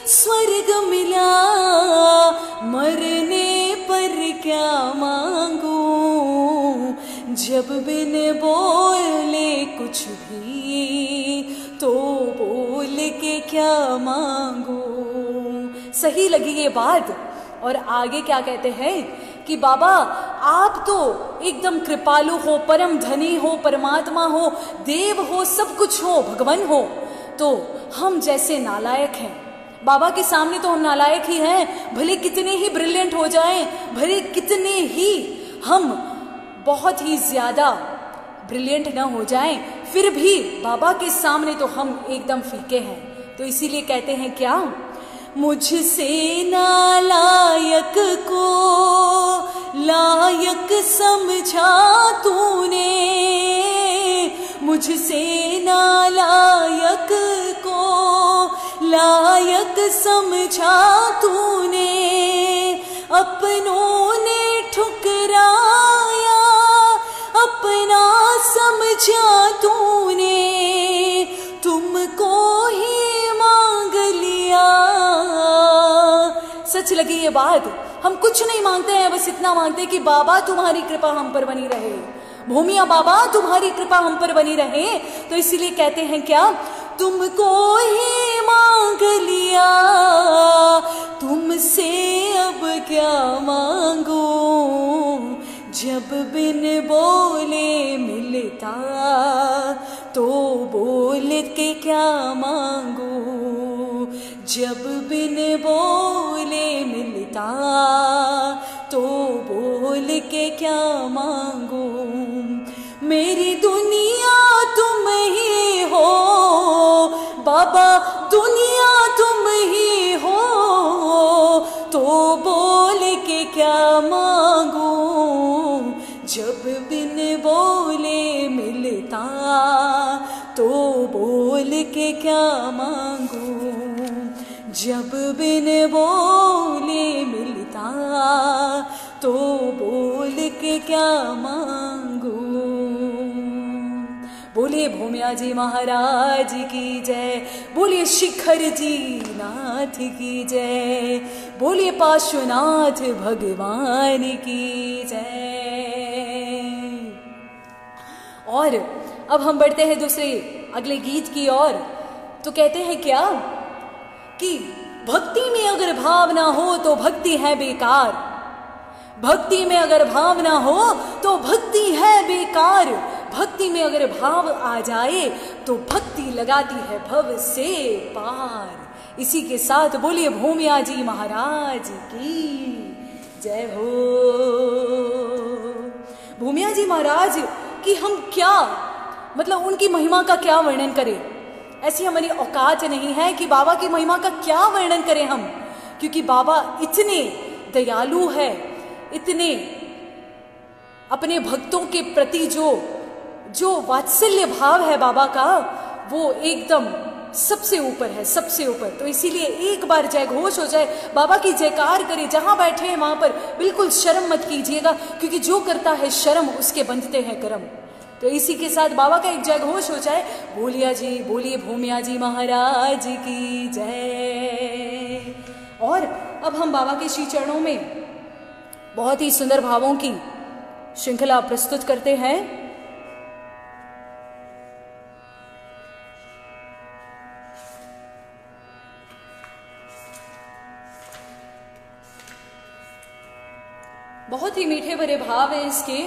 स्वर्ग मिला, मरने पर क्या मांगू। जब बिन बोले कुछ भी तो बोल के क्या मांगू। सही लगी ये बात। और आगे क्या कहते हैं कि बाबा आप तो एकदम कृपालु हो, परम धनी हो, परमात्मा हो, देव हो, सब कुछ हो, भगवान हो, तो हम जैसे नालायक हैं बाबा के सामने तो हम नालायक ही हैं। भले कितने ही ब्रिलियंट हो जाएं, भले कितने ही हम बहुत ही ज्यादा ब्रिलियंट ना हो जाएं, फिर भी बाबा के सामने तो हम एकदम फीके हैं। तो इसीलिए कहते हैं क्या? मुझसे नालायक को लायक समझा तूने, मुझसे नालायक को लायक समझा तूने। अपनों ने ठुकराया अपना समझा तूने, तुमको ही मांग लिया। सच लगी ये बात। हम कुछ नहीं मांगते हैं, बस इतना मांगते हैं कि बाबा तुम्हारी कृपा हम पर बनी रहे, भूमिया बाबा तुम्हारी कृपा हम पर बनी रहे। तो इसीलिए कहते हैं क्या? तुमको ही मांग लिया, तुमसे अब क्या मांगू। जब बिन बोले मिलता तो बोल के क्या मांगू। जब बिन बोले मिलता तो बोल के क्या मांगू। मेरी दुनिया तुम ही हो बाबा, दुनिया तुम ही हो, तो बोल के क्या मांगू, जब बिन बोले मिलता, तो बोल के क्या मांगू, जब बिन बोले मिलता, तो बोल के क्या मांगू। बोलिए भूमिया जी महाराज की जय, बोलिए शिखर जी नाथ की जय, बोलिए पार्श्वनाथ भगवान की जय। और अब हम बढ़ते हैं दूसरे अगले गीत की ओर। तो कहते हैं क्या कि भक्ति में अगर भाव ना हो तो भक्ति है बेकार, भक्ति में अगर भाव ना हो तो भक्ति है बेकार, भक्ति में अगर भाव आ जाए तो भक्ति लगाती है भव से पार। इसी के साथ बोलिए भूमिया जी महाराज की जय हो। भूमिया जी महाराज की हम क्या मतलब उनकी महिमा का क्या वर्णन करें, ऐसी हमारी औकात नहीं है कि बाबा की महिमा का क्या वर्णन करें हम, क्योंकि बाबा इतने दयालु है, इतने अपने भक्तों के प्रति जो वात्सल्य भाव है बाबा का, वो एकदम सबसे ऊपर है, सबसे ऊपर। तो इसीलिए एक बार जय घोष हो जाए, बाबा की जयकार करे, जहां बैठे हैं वहां पर बिल्कुल शर्म मत कीजिएगा, क्योंकि जो करता है शर्म उसके बंधते हैं कर्म। तो इसी के साथ बाबा का एक जय घोष हो जाए, बोलिए भूमिया जी महाराज की जय। और अब हम बाबा के श्री चरणों में बहुत ही सुंदर भावों की श्रृंखला प्रस्तुत करते हैं। बहुत ही मीठे भरे भाव है इसके।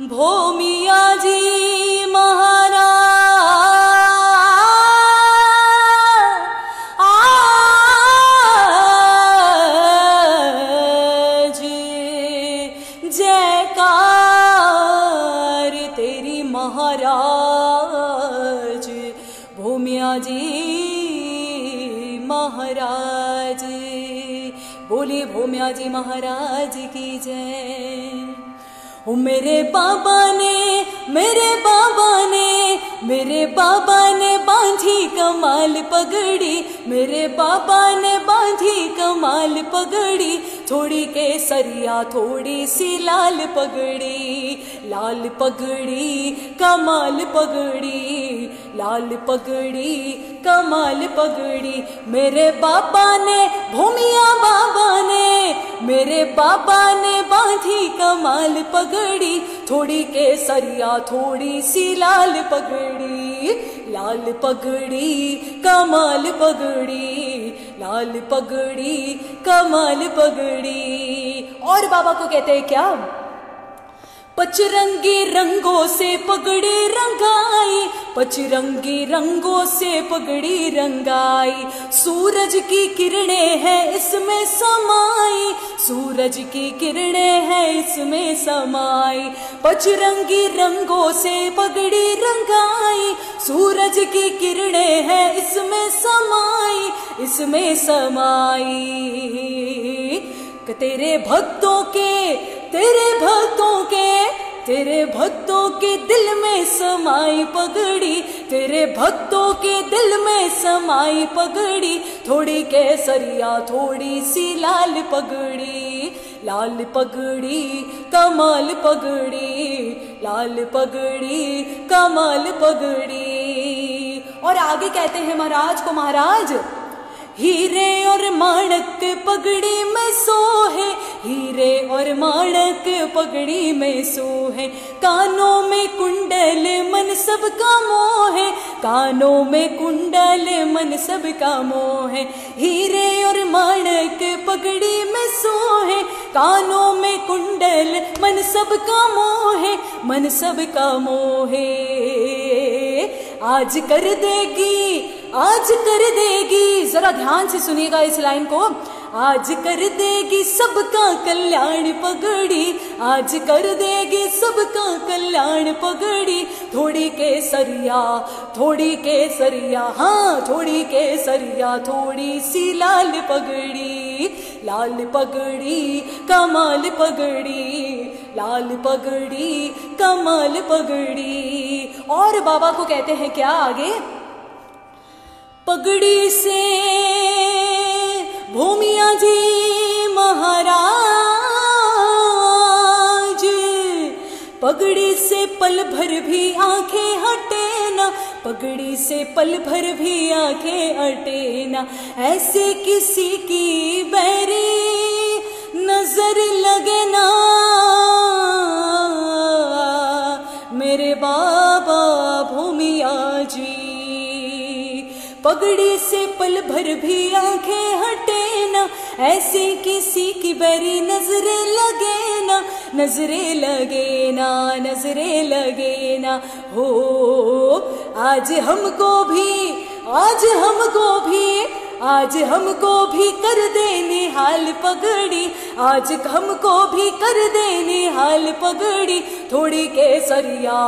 भूमिया जी महाराज जयकार तेरी महाराज, भूमिया जी महाराज, बोलिए भूमिया जी महाराज की जय। मेरे बाबा ने बांधी कमाल पगड़ी, मेरे बाबा ने बांधी कमाल पगड़ी, थोड़ी केसरिया थोड़ी सी लाल पगड़ी, लाल पगड़ी कमाल पगड़ी, लाल पगड़ी कमाल पगड़ी। मेरे बाबा ने भूमिया बाबा ने, मेरे बाबा ने बांधी कमाल पगड़ी, थोड़ी केसरिया थोड़ी सी लाल पगड़ी, लाल पगड़ी कमाल पगड़ी, लाल पगड़ी कमाल पगड़ी। और बाबा को कहते हैं क्या, पचरंगी रंगों से पगड़ी रंगाई, पचरंगी रंगों से पगड़ी रंगाई, सूरज की किरणें हैं इसमें समाई, सूरज की किरणें हैं इसमें समाई, पचरंगी रंगों से पगड़ी रंगाई, सूरज की किरणें हैं इसमें समाई, इसमें समाई। तेरे भक्तों के, तेरे भक्तों के, तेरे भक्तों के दिल में समाई पगड़ी, तेरे भक्तों के दिल में समाई पगड़ी, थोड़ी केसरिया थोड़ी सी लाल पगड़ी, लाल पगड़ी कमाल पगड़ी, लाल पगड़ी कमाल पगड़ी। और आगे कहते हैं महाराज को, महाराज हीरे और माणक पगड़ी में सोहे, हीरे और माणक पगड़ी में सोहे, कानों में कुंडल मन सबका मोह है, कानों में कुंडल मन सबका मोह है, हीरे और माणक पगड़ी में सोहे, कानों में कुंडल मन सबका मोह है, मन सबका मोह है। आज कर देगी, आज कर देगी। जरा ध्यान से सुनिएगा इस लाइन को। आज कर देगी सबका कल्याण पगड़ी, आज कर देगी सबका कल्याण पगड़ी। थोड़ी केसरिया, थोड़ी केसरिया, हाँ थोड़ी केसरिया, थोड़ी सी लाल पगड़ी, लाल पगड़ी कमाल पगड़ी, लाल पगड़ी कमाल पगड़ी। और बाबा को कहते हैं क्या आगे? पगड़ी से भूमिया जी महाराज, पगड़ी से पल भर भी आंखें हटे ना, पगड़ी से पल भर भी आंखें हटे ना। ऐसे किसी की बैरी नजर लगे ना, मेरे बाबा भूमिया जी। पगड़ी से पल भर भी आंखें हटे ना, ऐसे किसी की बैरी नजरे लगे ना, नजरे लगे ना, नजरे लगे ना। हो आज हमको भी, आज हमको भी, आज हमको भी कर देने हाल पगड़ी, आज हमको भी कर देने हाल पगड़ी। थोड़ी केसरिया,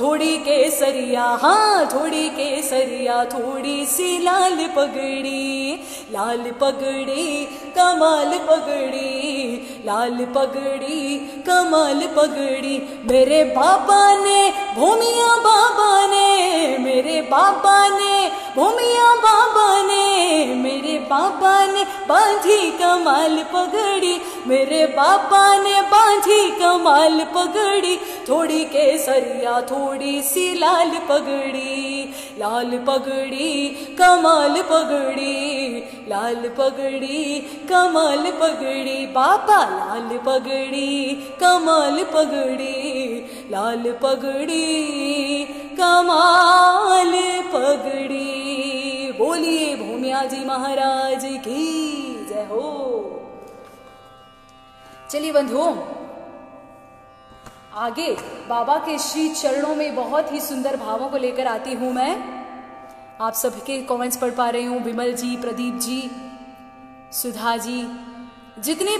थोड़ी केसरिया, हाँ थोड़ी केसरिया, थोड़ी सी लाल पगड़ी, लाल पगड़ी कमाल पगड़ी, लाल पगड़ी कमाल पगड़ी। मेरे बाबा ने भूमिया बाबा ने, मेरे बाबा ने भूमिया बाबा ने, मेरे बाबा ने बांधी कमाल पगड़ी, मेरे बाबा ने बांधी कमाल पगड़ी। थोड़ी केसरिया, थोड़ी सी लाल पगड़ी, लाल पगड़ी कमाल पगड़ी, लाल पगड़ी कमाल पगड़ी। बाबा लाल पगड़ी कमाल पगड़ी, लाल पगड़ी कमाल पगड़ी। बोलिए भूमिया जी महाराज की जय हो। चलिए बंधुओं, आगे बाबा के श्री चरणों में बहुत ही सुंदर भावों को लेकर आती हूं मैं। आप सबके कमेंट्स पढ़ पा रही हूं। विमल जी, प्रदीप जी, सुधा जी, जितने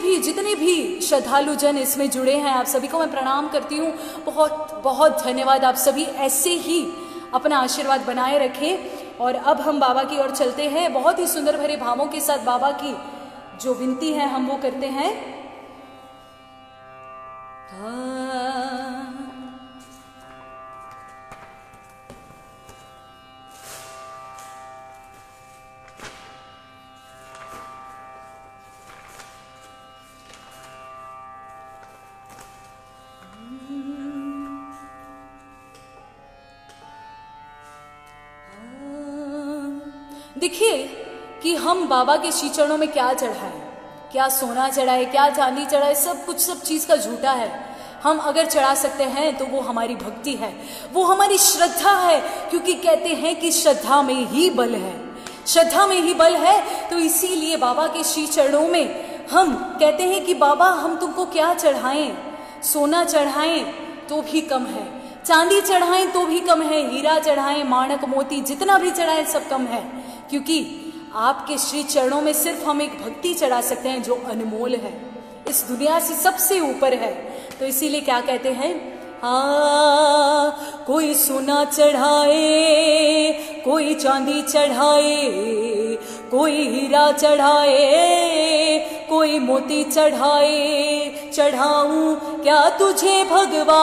भी श्रद्धालु जन इसमें जुड़े हैं, आप सभी को मैं प्रणाम करती हूँ। बहुत बहुत धन्यवाद। आप सभी ऐसे ही अपना आशीर्वाद बनाए रखें। और अब हम बाबा की ओर चलते हैं। बहुत ही सुंदर भरे भावों के साथ बाबा की जो विनती है हम वो करते हैं। देखिए कि हम बाबा के श्री चरणों में क्या चढ़ाएं, क्या सोना चढ़ाए, क्या चांदी चढ़ाए, सब कुछ सब चीज का झूठा है। हम अगर चढ़ा सकते हैं तो वो हमारी भक्ति है, वो हमारी श्रद्धा है, क्योंकि कहते हैं कि श्रद्धा में ही बल है, श्रद्धा में ही बल है। तो इसीलिए बाबा के श्री चरणों में हम कहते हैं कि बाबा हम तुमको क्या चढ़ाएं, सोना चढ़ाएं तो भी कम है, चांदी चढ़ाएं तो भी कम है, हीरा चढ़ाएं, माणक मोती जितना भी चढ़ाएं सब कम है, क्योंकि आपके श्री चरणों में सिर्फ हम एक भक्ति चढ़ा सकते हैं जो अनमोल है, इस दुनिया से सबसे ऊपर है। तो इसीलिए क्या कहते हैं, हाँ कोई सोना चढ़ाए, कोई चांदी चढ़ाए, कोई हीरा चढ़ाए, कोई मोती चढ़ाए, चढ़ाऊं क्या तुझे भगवान,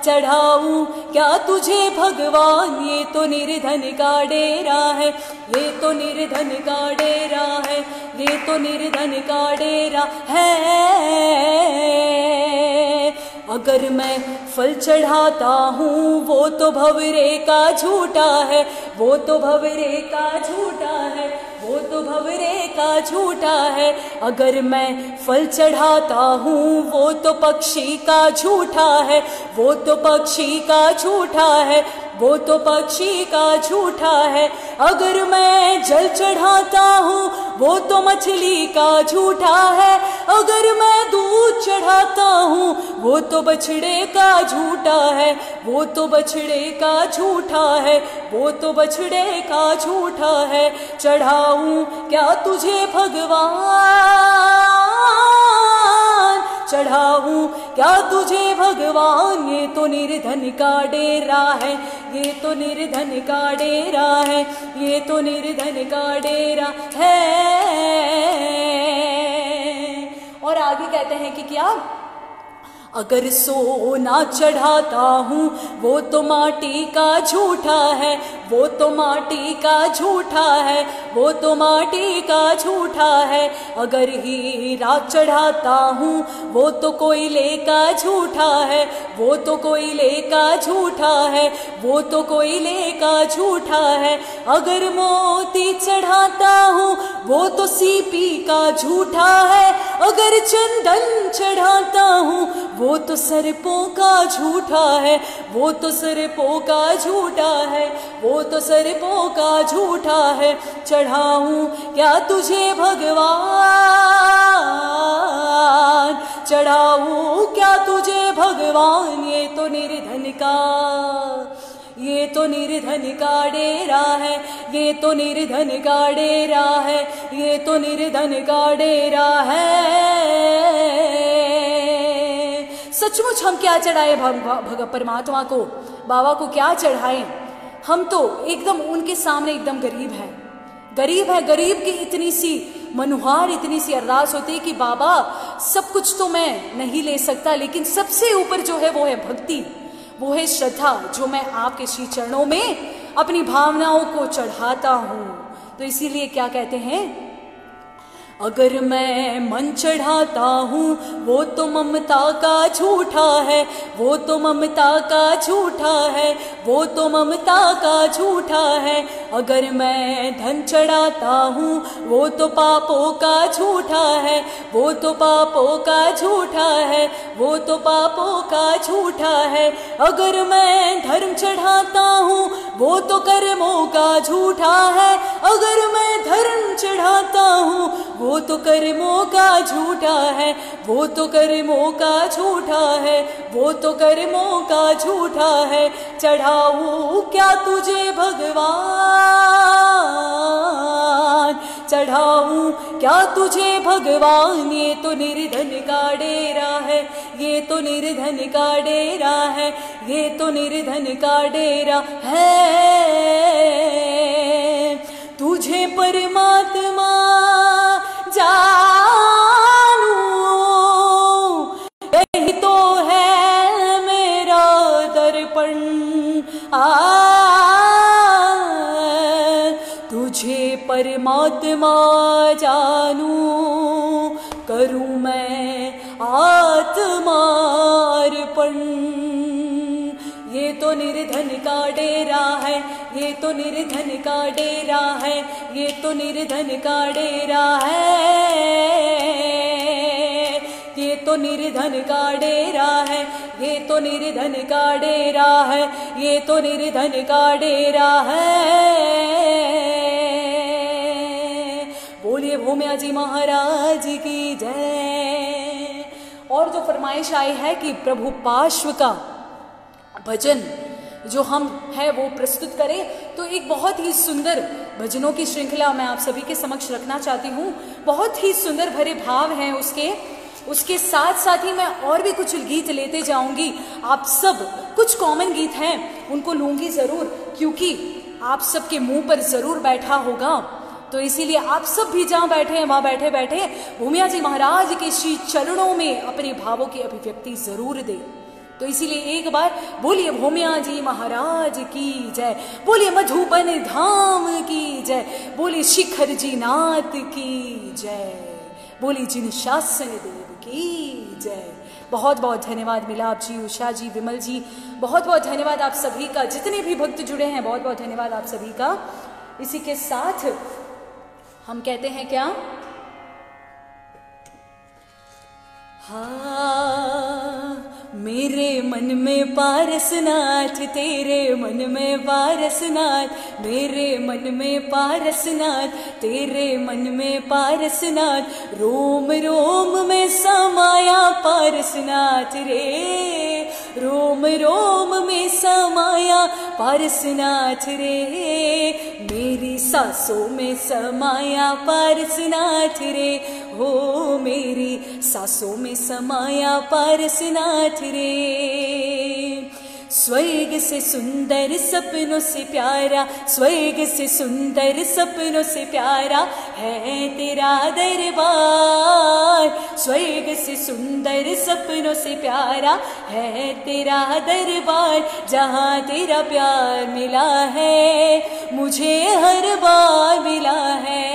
चढ़ाऊं क्या तुझे भगवान। ये तो निर्धन का डेरा है, ये तो निर्धन का डेरा है, ये तो निर्धन का डेरा है। अगर मैं फल चढ़ाता हूँ वो तो भंवरे का झूठा है, वो तो भंवरे का झूठा है, वो तो भंवरे का झूठा है। अगर मैं फल चढ़ाता हूँ वो तो पक्षी का झूठा है, वो तो पक्षी का झूठा है, वो तो पक्षी का झूठा है। अगर मैं जल चढ़ाता हूँ वो तो मछली का झूठा है, अगर मैं दूध चढ़ाता हूँ हूँ वो तो बछड़े का झूठा है, वो तो बछड़े का झूठा है, वो तो बछड़े का झूठा है। चढ़ाऊं क्या तुझे भगवान, चढ़ाऊं क्या तुझे भगवान, ये तो निर्धन का डेरा है, ये तो निर्धन का डेरा है, ये तो निर्धन का डेरा है। और आगे कहते हैं कि क्या, अगर सोना चढ़ाता हूँ वो तो माटी का झूठा है, वो तो माटी का झूठा है, वो तो माटी का झूठा है। अगर हीरा चढ़ाता हूँ वो तो कोयले का झूठा है, वो तो कोयले का झूठा है, वो तो कोयले का झूठा है। अगर मोती चढ़ाता हूँ वो तो सीपी का झूठा है, अगर चंदन चढ़ाता हूँ वो तो सर्पों का झूठा है, वो तो सर्पों का झूठा है, वो तो सर्पों का झूठा है। चढ़ाऊं क्या तुझे भगवान, चढ़ाऊं क्या तुझे भगवान, ये तो निर्धन का, ये तो निर्धन का डेरा है, ये तो निर्धन का डेरा है, ये तो निर्धन का डेरा है। सचमुच हम क्या चढ़ाए परमात्मा को, बाबा को क्या चढ़ाएं? हम तो एकदम उनके सामने एकदम गरीब है, गरीब है। गरीब की इतनी सी मनुहार, इतनी सी अरदास होती है कि बाबा सब कुछ तो मैं नहीं ले सकता, लेकिन सबसे ऊपर जो है वो है भक्ति, वो है श्रद्धा, जो मैं आपके श्री चरणों में अपनी भावनाओं को चढ़ाता हूँ। तो इसीलिए क्या कहते हैं, अगर मैं मन चढ़ाता हूँ वो तो ममता का झूठा है, वो तो ममता का झूठा है, वो तो ममता का झूठा है। अगर मैं धन चढ़ाता हूँ वो तो पापों का झूठा है, वो तो पापों का झूठा है, वो तो पापों का झूठा है। अगर मैं धर्म चढ़ाता हूँ वो तो कर्मों का झूठा है, अगर मैं धर्म चढ़ाता हूँ वो तो कर्मों का झूठा है, वो तो कर्मों का झूठा है, वो तो कर्मों का झूठा है। चढ़ाऊं क्या तुझे भगवान, चढ़ाऊं क्या तुझे भगवान, ये तो निर्धन का डेरा है, ये तो निर्धन का डेरा है, ये तो निर्धन का डेरा है। तुझे परमात्मा जानू यही तो है मेरा दर्पण, तुझे परमात्मा जानू करूं मैं आत्मार्पण। ये तो निर्धन का डेरा है, ये तो निर्धन का डेरा है, ये तो निर्धन का डेरा है, ये तो निर्धन का डेरा है, ये तो निर्धन का डेरा है, ये तो निर्धन का डेरा है। बोलिए भूमिया जी महाराज की जय। और जो फरमाइश आई है कि प्रभु पार्श्व का भजन जो हम है वो प्रस्तुत करें, तो एक बहुत ही सुंदर भजनों की श्रृंखला मैं आप सभी के समक्ष रखना चाहती हूँ। बहुत ही सुंदर भरे भाव हैं उसके साथ साथ ही मैं और भी कुछ गीत लेते जाऊंगी। आप सब कुछ कॉमन गीत हैं उनको लूंगी जरूर, क्योंकि आप सबके मुंह पर जरूर बैठा होगा, तो इसीलिए आप सब भी जहाँ बैठे हैं वहाँ बैठे बैठे भूमिया जी महाराज के श्री चरणों में अपने भावों की अभिव्यक्ति जरूर दे। तो इसीलिए एक बार बोलिए भूमिया जी महाराज की जय, बोलिए मधुबन धाम की जय, बोलिए शिखर जी नाथ की जय, बोलिए जिन शासन देव की जय। बहुत बहुत धन्यवाद मिलाप जी, उषा जी, विमल जी, बहुत बहुत धन्यवाद आप सभी का, जितने भी भक्त जुड़े हैं बहुत बहुत धन्यवाद आप सभी का। इसी के साथ हम कहते हैं क्या, हाँ मेरे मन में पारसनाथ, तेरे मन में पारसनाथ, मेरे मन में पारसनाथ, तेरे मन में पारसनाथ, रोम रोम में समाया पारसनाथ रे, रोम रोम में समाया पारसनाथ रे, मेरी सांसों में समाया पारसनाथ रे, हो मेरी सांसों में समाया पारसनाथ रे। स्वर्ग से सुंदर सपनों से प्यारा, स्वर्ग से सुंदर सपनों से प्यारा है तेरा दरबार, स्वर्ग से सुंदर सपनों से प्यारा है तेरा दरबार, जहाँ तेरा प्यार मिला है मुझे हर बार मिला है,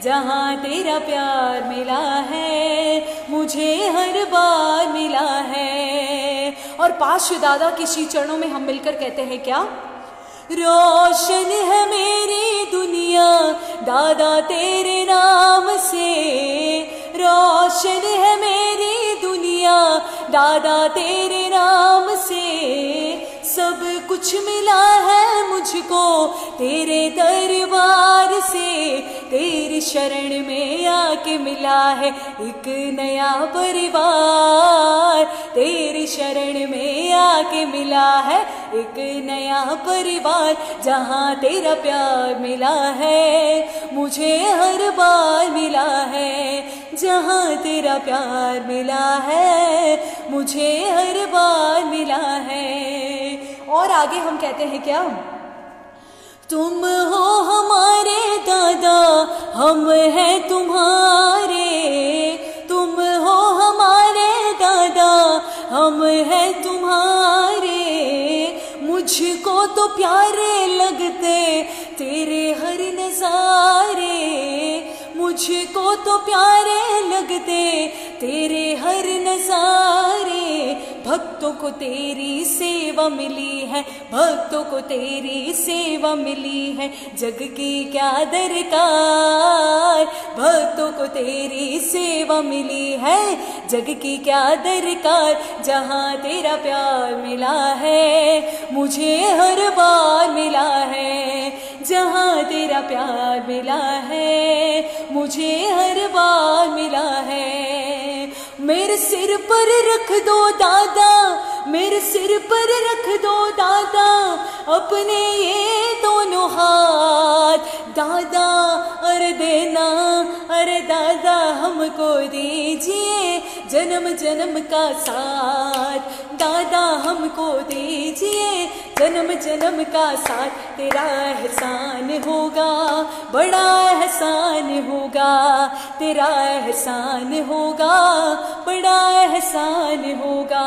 जहाँ तेरा प्यार मिला है मुझे हर बार मिला है। और पाश दादा के श्री चरणों में हम मिलकर कहते हैं क्या? रोशन है मेरी दुनिया दादा तेरे नाम से, रोशन है मेरी दुनिया दादा तेरे नाम से, सब कुछ मिला है मुझको तेरे दरबार से, तेरी शरण में आके मिला है एक नया परिवार, तेरी शरण में आके मिला है एक नया परिवार, जहाँ तेरा प्यार मिला है मुझे हर बार मिला है, जहाँ तेरा प्यार मिला है मुझे हर बार मिला है। और आगे हम कहते हैं क्या? तुम हो हमारे दादा हम हैं तुम्हारे, तुम हो हमारे दादा हम हैं तुम्हारे, मुझको तो प्यारे लगते तेरे हर नजारे, मुझको तो प्यारे लगते तेरे हर नजारे, भक्तों को तेरी सेवा मिली है, भक्तों को तेरी सेवा मिली है, जग की क्या दरकार, भक्तों को तेरी सेवा मिली है, जग की क्या दरकार, जहाँ तेरा प्यार मिला है मुझे हर बार मिला है, जहाँ तेरा प्यार मिला है मुझे हर बार मिला है। मेरे सिर पर रख दो दादा, मेरे सिर पर रख दो दादा अपने ये दोनों हाथ, दादा अरे देना, अरे दादा हमको दीजिए जन्म जन्म का साथ, दादा हमको दीजिए जन्म जन्म का साथ, तेरा एहसान होगा बड़ा एहसान होगा, तेरा एहसान होगा बड़ा एहसान होगा।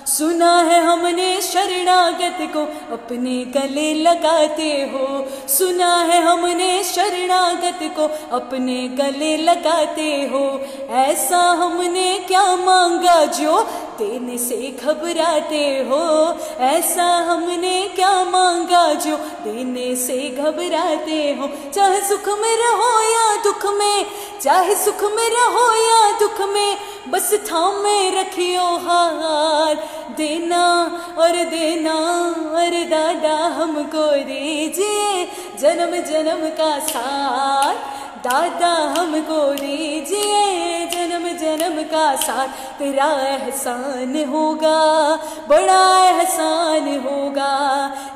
सुना है हमने शरणागत को अपने गले लगाते हो, सुना है हमने शरणागत को अपने गले लगाते हो, ऐसा हमने क्या मांगा जो देने से घबराते हो, ऐसा हमने क्या मांगा जो देने से घबराते हो, चाहे सुख में रहो या दुख में, चाहे सुख में रहो या दुख में, बस थामे रखियो हाथ, देना और देना और दादा हमको दीजिए जन्म जन्म का साथ, दादा हमको दीजिए जन्म जन्म का साथ, तेरा एहसान होगा बड़ा एहसान होगा,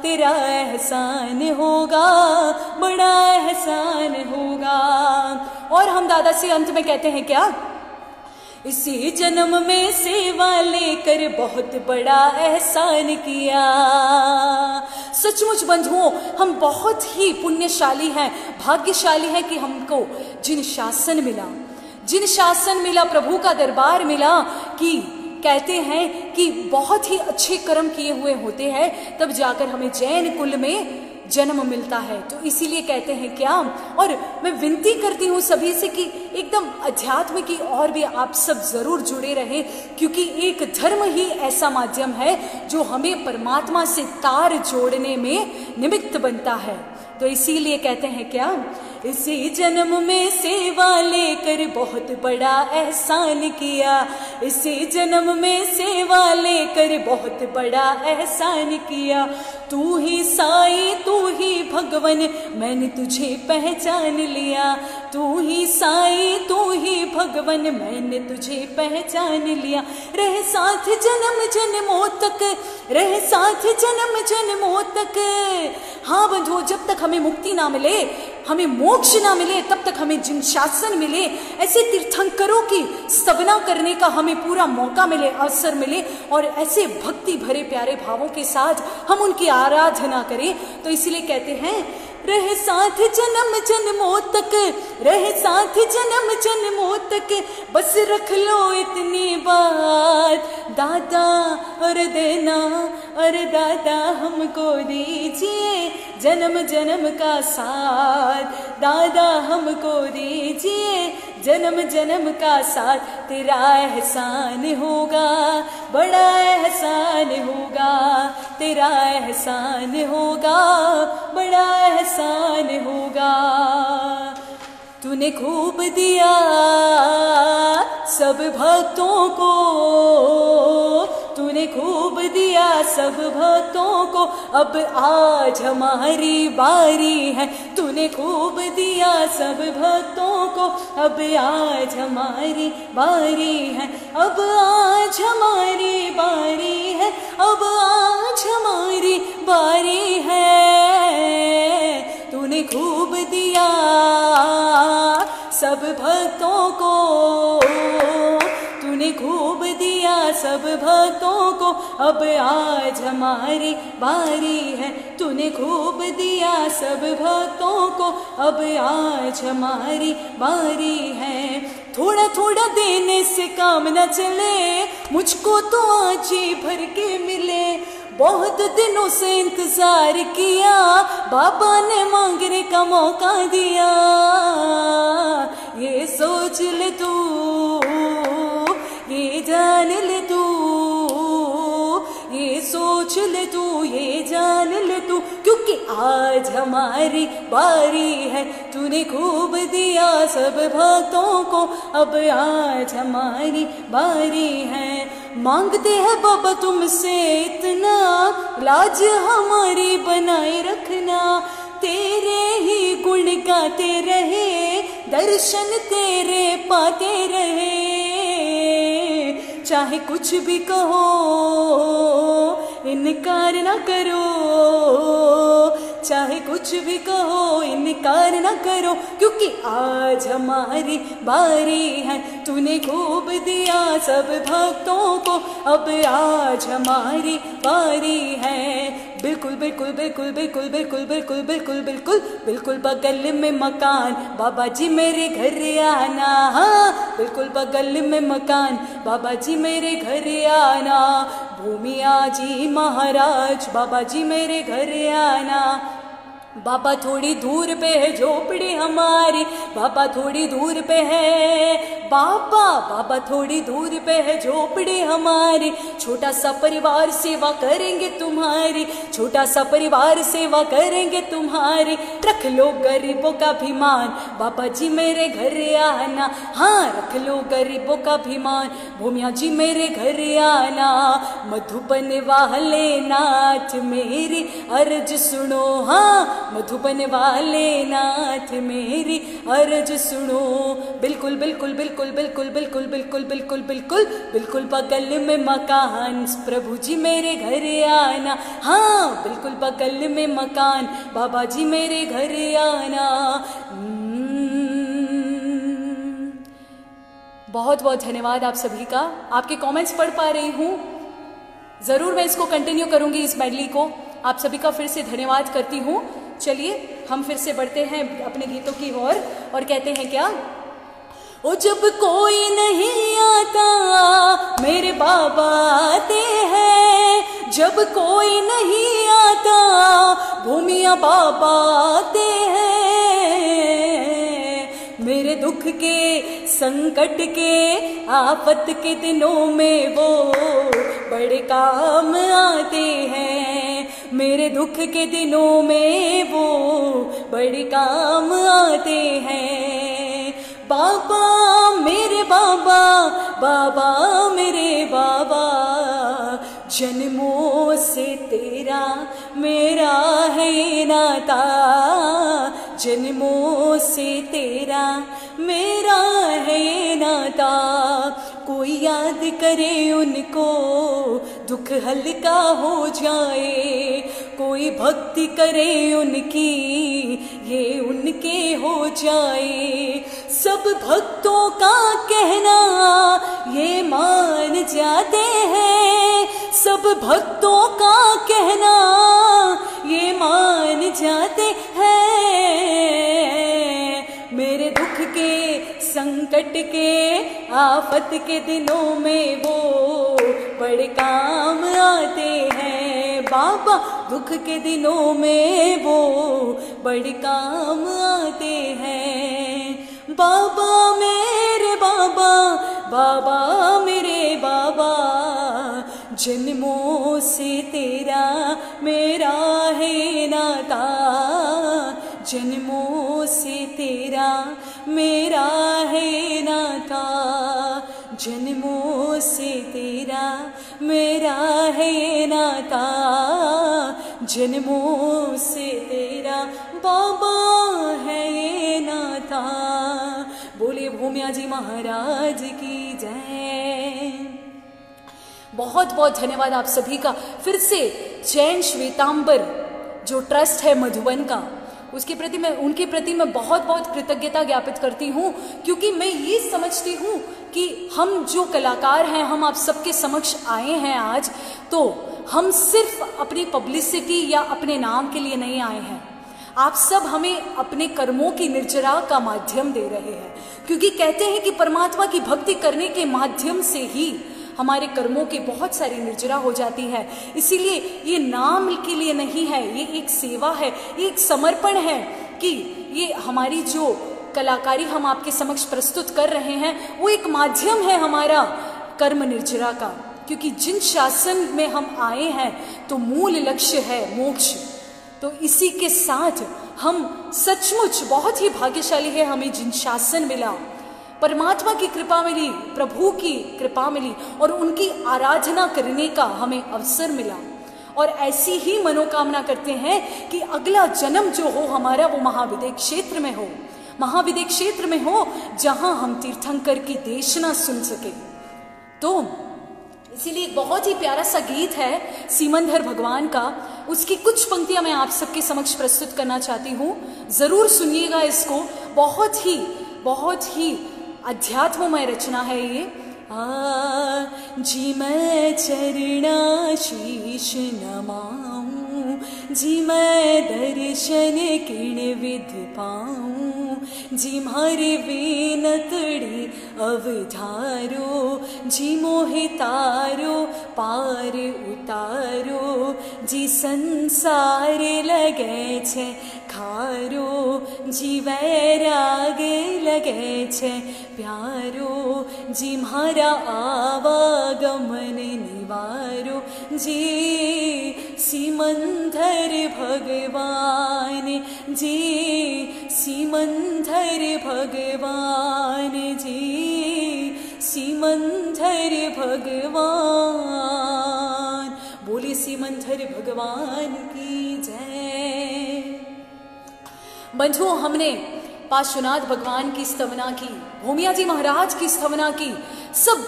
तेरा एहसान होगा बड़ा एहसान होगा। और हम दादा से अंत में कहते हैं क्या? इसी जन्म में सेवा लेकर बहुत बड़ा एहसान किया। सचमुच बंधुओं, हम बहुत ही पुण्यशाली हैं, भाग्यशाली हैं कि हमको जिन शासन मिला, जिन शासन मिला, प्रभु का दरबार मिला, कि कहते हैं कि बहुत ही अच्छे कर्म किए हुए होते हैं तब जाकर हमें जैन कुल में जन्म मिलता है। तो इसीलिए कहते हैं क्या, और मैं विनती करती हूँ सभी से कि एकदम अध्यात्म की और भी आप सब जरूर जुड़े रहें, क्योंकि एक धर्म ही ऐसा माध्यम है जो हमें परमात्मा से तार जोड़ने में निमित्त बनता है। तो इसीलिए कहते हैं क्या इसी जन्म में सेवा लेकर बहुत बड़ा एहसान किया, इसी जन्म में सेवा लेकर बहुत बड़ा एहसान किया। तू ही साईं तू ही भगवन मैंने तुझे पहचान लिया, तू ही साईं तू ही भगवन मैंने तुझे पहचान लिया। रहे साथ जन्म जन्मों तक, रहे साथ जन्म जन्मों तक। हाँ बंधुओं, जब तक हमें मुक्ति ना मिले, हमें मोक्ष ना मिले, तब तक हमें जिन शासन मिले, ऐसे तीर्थंकरों की स्तवना करने का हमें पूरा मौका मिले, अवसर मिले, और ऐसे भक्ति भरे प्यारे भावों के साथ हम उनकी आराधना करें। तो इसलिए कहते हैं रहे साथ जन्म जन्मों तक, रहे साथ जन्म जन्मों तक, बस रख लो इतनी बात दादा और देना, और दादा हमको दीजिए जन्म जन्म का साथ, दादा हमको दीजिए जन्म जन्म का साथ। तेरा एहसान होगा, बड़ा एहसान होगा, तेरा एहसान होगा, बड़ा एहसान होगा। तूने खूब दिया सब भक्तों को, तूने खूब दिया सब भक्तों को, अब आज हमारी बारी है। तूने खूब दिया सब भक्तों को, अब आज हमारी बारी है, अब आज हमारी बारी है, अब आज हमारी बारी है। तूने खूब दिया सब भक्तों को, तूने खूब दिया सब भक्तों को, अब आज हमारी बारी है। तूने खूब दिया सब भक्तों को, अब आज हमारी बारी है। थोड़ा थोड़ा देने से काम न चले, मुझको तो आज ही भर के मिले। बहुत दिनों से इंतजार किया, बाबा ने मांगने का मौका दिया। ये सोच ले तू, ये जान ले तू, ये सोच ले तू, ये जान ले तू, क्योंकि आज हमारी बारी है। तूने खूब दिया सब भक्तों को, अब आज हमारी बारी है। मांगते हैं बाबा तुमसे इतना, लाज हमारी बनाए रखना। तेरे ही गुण गाते रहे, दर्शन तेरे पाते रहे। चाहे कुछ भी कहो इनकार ना करो, चाहे कुछ भी कहो इनकार ना करो, क्योंकि आज हमारी बारी है। तूने खूब दिया सब भक्तों को, अब आज हमारी बारी है। बिल्कुल बिल्कुल बिल्कुल बिल्कुल बिल्कुल बिल्कुल बिल्कुल बिल्कुल बिल्कुल बगल में मकान, बाबा जी मेरे घर आना। हाँ बिल्कुल बगल में मकान, बाबा जी मेरे घर आना। भूमिया जी महाराज, बाबा जी मेरे घर आना। बाबा थोड़ी दूर पे है झोपड़ी हमारी, बाबा थोड़ी दूर पे है। बाबा थोड़ी दूर पे है झोपड़ी हमारी। छोटा सा परिवार सेवा करेंगे तुम्हारी, छोटा सा परिवार सेवा करेंगे तुम्हारी। रख लो गरीबों का भी मान, बाबा जी मेरे घर आना। हाँ रख लो गरीबों का भी मान, भूमिया जी मेरे घर आना। मधुबन वाले नाथ मेरी अर्ज सुनो, हाँ मधुबन वाले नाथ मेरी अर्ज सुनो। बिल्कुल बिल्कुल बिल्कुल बिल्कुल बिल्कुल बिल्कुल बिल्कुल बिल्कुल बिल्कुल बगल में मकान, प्रभु जी मेरे घर आना। हाँ बिल्कुल बगल में मकान, बाबा जी मेरे घर आना। बहुत बहुत धन्यवाद आप सभी का। आपके कमेंट्स पढ़ पा रही हूँ, ज़रूर मैं इसको कंटिन्यू करूँगी इस मेडली को। आप सभी का फिर से धन्यवाद करती हूँ। चलिए हम फिर से बढ़ते हैं अपने गीतों की ओर और कहते हैं क्या। ओ जब कोई नहीं आता मेरे बाबा आते हैं, जब कोई नहीं आता भूमिया बाबा आते हैं। मेरे दुख के संकट के आफत के दिनों में वो बड़े काम आते हैं। मेरे दुख के दिनों में वो बड़े काम आते हैं। बाबा मेरे बाबा, बाबा मेरे बाबा, जन्मों से तेरा मेरा है नाता, जन्मों से तेरा मेरा है नाता। कोई याद करे उनको दुख हल्का हो जाए, कोई भक्ति करे उनकी ये उनके हो जाए। सब भक्तों का कहना ये मान जाते हैं, सब भक्तों का कहना ये मान जाते हैं। मेरे दुख के संकट के आफत के दिनों में वो बड़े काम आते हैं। बाबा दुख के दिनों में वो बड़े काम आते हैं। बाबा मेरे बाबा, बाबा मेरे बाबा, जन्मों से तेरा मेरा है नाता, जन्मों से तेरा मेरा है नाता, जन्मों से तेरा मेरा है नाता, जन्मों से तेरा बाबा है ये नाता। बोलिए भूमिया जी महाराज की जय। बहुत बहुत धन्यवाद आप सभी का। फिर से जैन श्वेतांबर जो ट्रस्ट है मधुबन का, उसके प्रति मैं उनके प्रति मैं बहुत बहुत कृतज्ञता ज्ञापित करती हूँ, क्योंकि मैं ये समझती हूँ कि हम जो कलाकार हैं, हम आप सबके समक्ष आए हैं आज, तो हम सिर्फ अपनी पब्लिसिटी या अपने नाम के लिए नहीं आए हैं। आप सब हमें अपने कर्मों की निर्जरा का माध्यम दे रहे हैं, क्योंकि कहते हैं कि परमात्मा की भक्ति करने के माध्यम से ही हमारे कर्मों की बहुत सारी निर्जरा हो जाती है। इसीलिए ये नाम के लिए नहीं है, ये एक सेवा है, ये एक समर्पण है कि ये हमारी जो कलाकारी हम आपके समक्ष प्रस्तुत कर रहे हैं वो एक माध्यम है हमारा कर्म निर्जरा का। क्योंकि जिन शासन में हम आए हैं तो मूल लक्ष्य है मोक्ष। तो इसी के साथ हम सचमुच बहुत ही भाग्यशाली है, हमें जिन शासन मिला, परमात्मा की कृपा मिली, प्रभु की कृपा मिली और उनकी आराधना करने का हमें अवसर मिला। और ऐसी ही मनोकामना करते हैं कि अगला जन्म जो हो हमारा वो महाविद्य क्षेत्र में हो, महाविद्य क्षेत्र में हो जहां हम तीर्थंकर की देशना सुन सके। तो इसीलिए बहुत ही प्यारा सा गीत है सीमंधर भगवान का, उसकी कुछ पंक्तियां मैं आप सबके समक्ष प्रस्तुत करना चाहती हूँ। जरूर सुनिएगा इसको, बहुत ही अध्यात्ममय रचना है ये। जी मैं चरणा शीश नमाऊं, जी मैं दर्शन किण विध पाऊं, जी मारे विनतड़ी अवधारो, जी मोहे तारो पार उतारो, जी संसार लगे छे खारो, जी वैराग लगे छे प्यारो, जी मारा आवागमन निवारो, जी सीमंधर भगवान, जी सीमंधर भगवान, जी सीमंधर भगवान। बोले सीमंधर भगवान की जय। बंधुओं, हमने पार्श्वनाथ भगवान की स्तवना की, भूमिया जी महाराज की स्तवना की, सब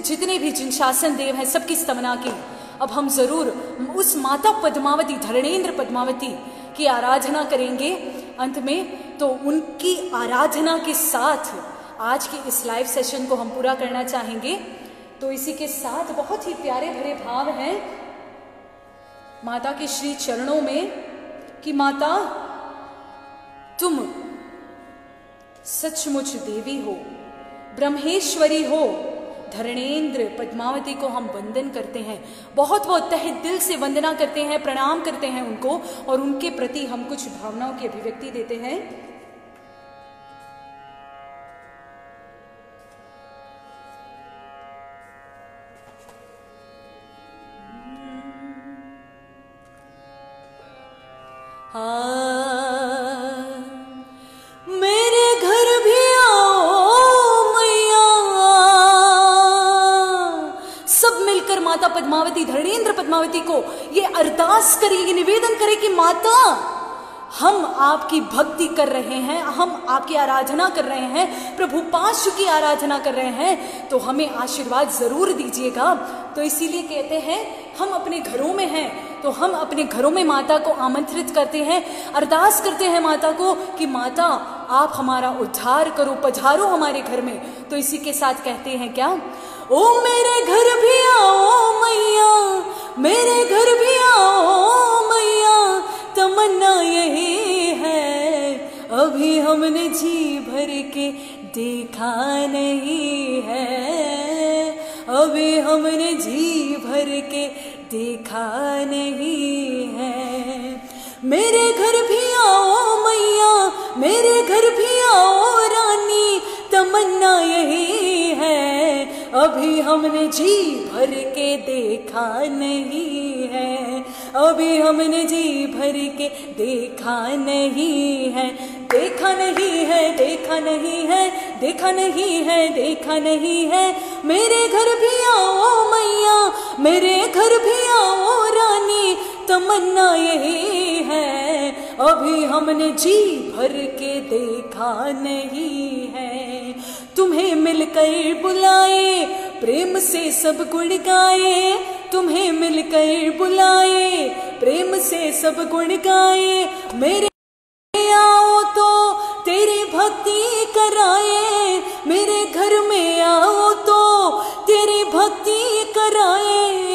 जितने भी जिन शासन देव हैं सबकी स्तवना की। अब हम जरूर उस माता पद्मावती, धरणेन्द्र पद्मावती की आराधना करेंगे अंत में। तो उनकी आराधना के साथ आज के इस लाइव सेशन को हम पूरा करना चाहेंगे। तो इसी के साथ बहुत ही प्यारे भरे भाव हैं माता के श्री चरणों में कि माता तुम सचमुच देवी हो, ब्रह्मेश्वरी हो। धरणेन्द्र पद्मावती को हम वंदन करते हैं, बहुत बहुत तहे दिल से वंदना करते हैं, प्रणाम करते हैं उनको, और उनके प्रति हम कुछ भावनाओं की अभिव्यक्ति देते हैं। मेरे घर भी आओ मैया। सब मिलकर माता पद्मावती, धरणेंद्र पद्मावती को ये अरदास करें, ये निवेदन करें कि माता, हम आपकी भक्ति कर रहे हैं, हम आपकी आराधना कर रहे हैं, प्रभु पाशु की आराधना कर रहे हैं, तो हमें आशीर्वाद जरूर दीजिएगा। तो इसीलिए कहते हैं हम अपने घरों में हैं, तो हम अपने घरों में माता को आमंत्रित करते हैं, अरदास करते हैं माता को कि माता आप हमारा उद्धार करो, पधारो हमारे घर में। तो इसी के साथ कहते हैं क्या, ओ मेरे घर भी आओ मैया, मेरे घर भी आओ मैया, तमन्ना यही है, अभी हमने जी भर के देखा नहीं है, अभी हमने जी भर के देखा नहीं है। मेरे घर भी आओ मैया, मेरे घर भी आओ रानी, तमन्ना यही है, अभी हमने जी भर के देखा नहीं है, अभी हमने जी भर के देखा नहीं है, देखा नहीं है, देखा नहीं है, देखा नहीं है, देखा नहीं है। मेरे घर भी आओ मैया, मेरे घर भी आओ रानी, तमन्ना यही है, अभी हमने जी भर के देखा नहीं है। तुम्हें मिलकर बुलाए, प्रेम से सब गुण गाए, तुम्हें मिलकर बुलाए, प्रेम से सब गुण गाए, मेरे आओ तो तेरी भक्ति कराए, मेरे घर में आओ तो तेरी भक्ति कराए।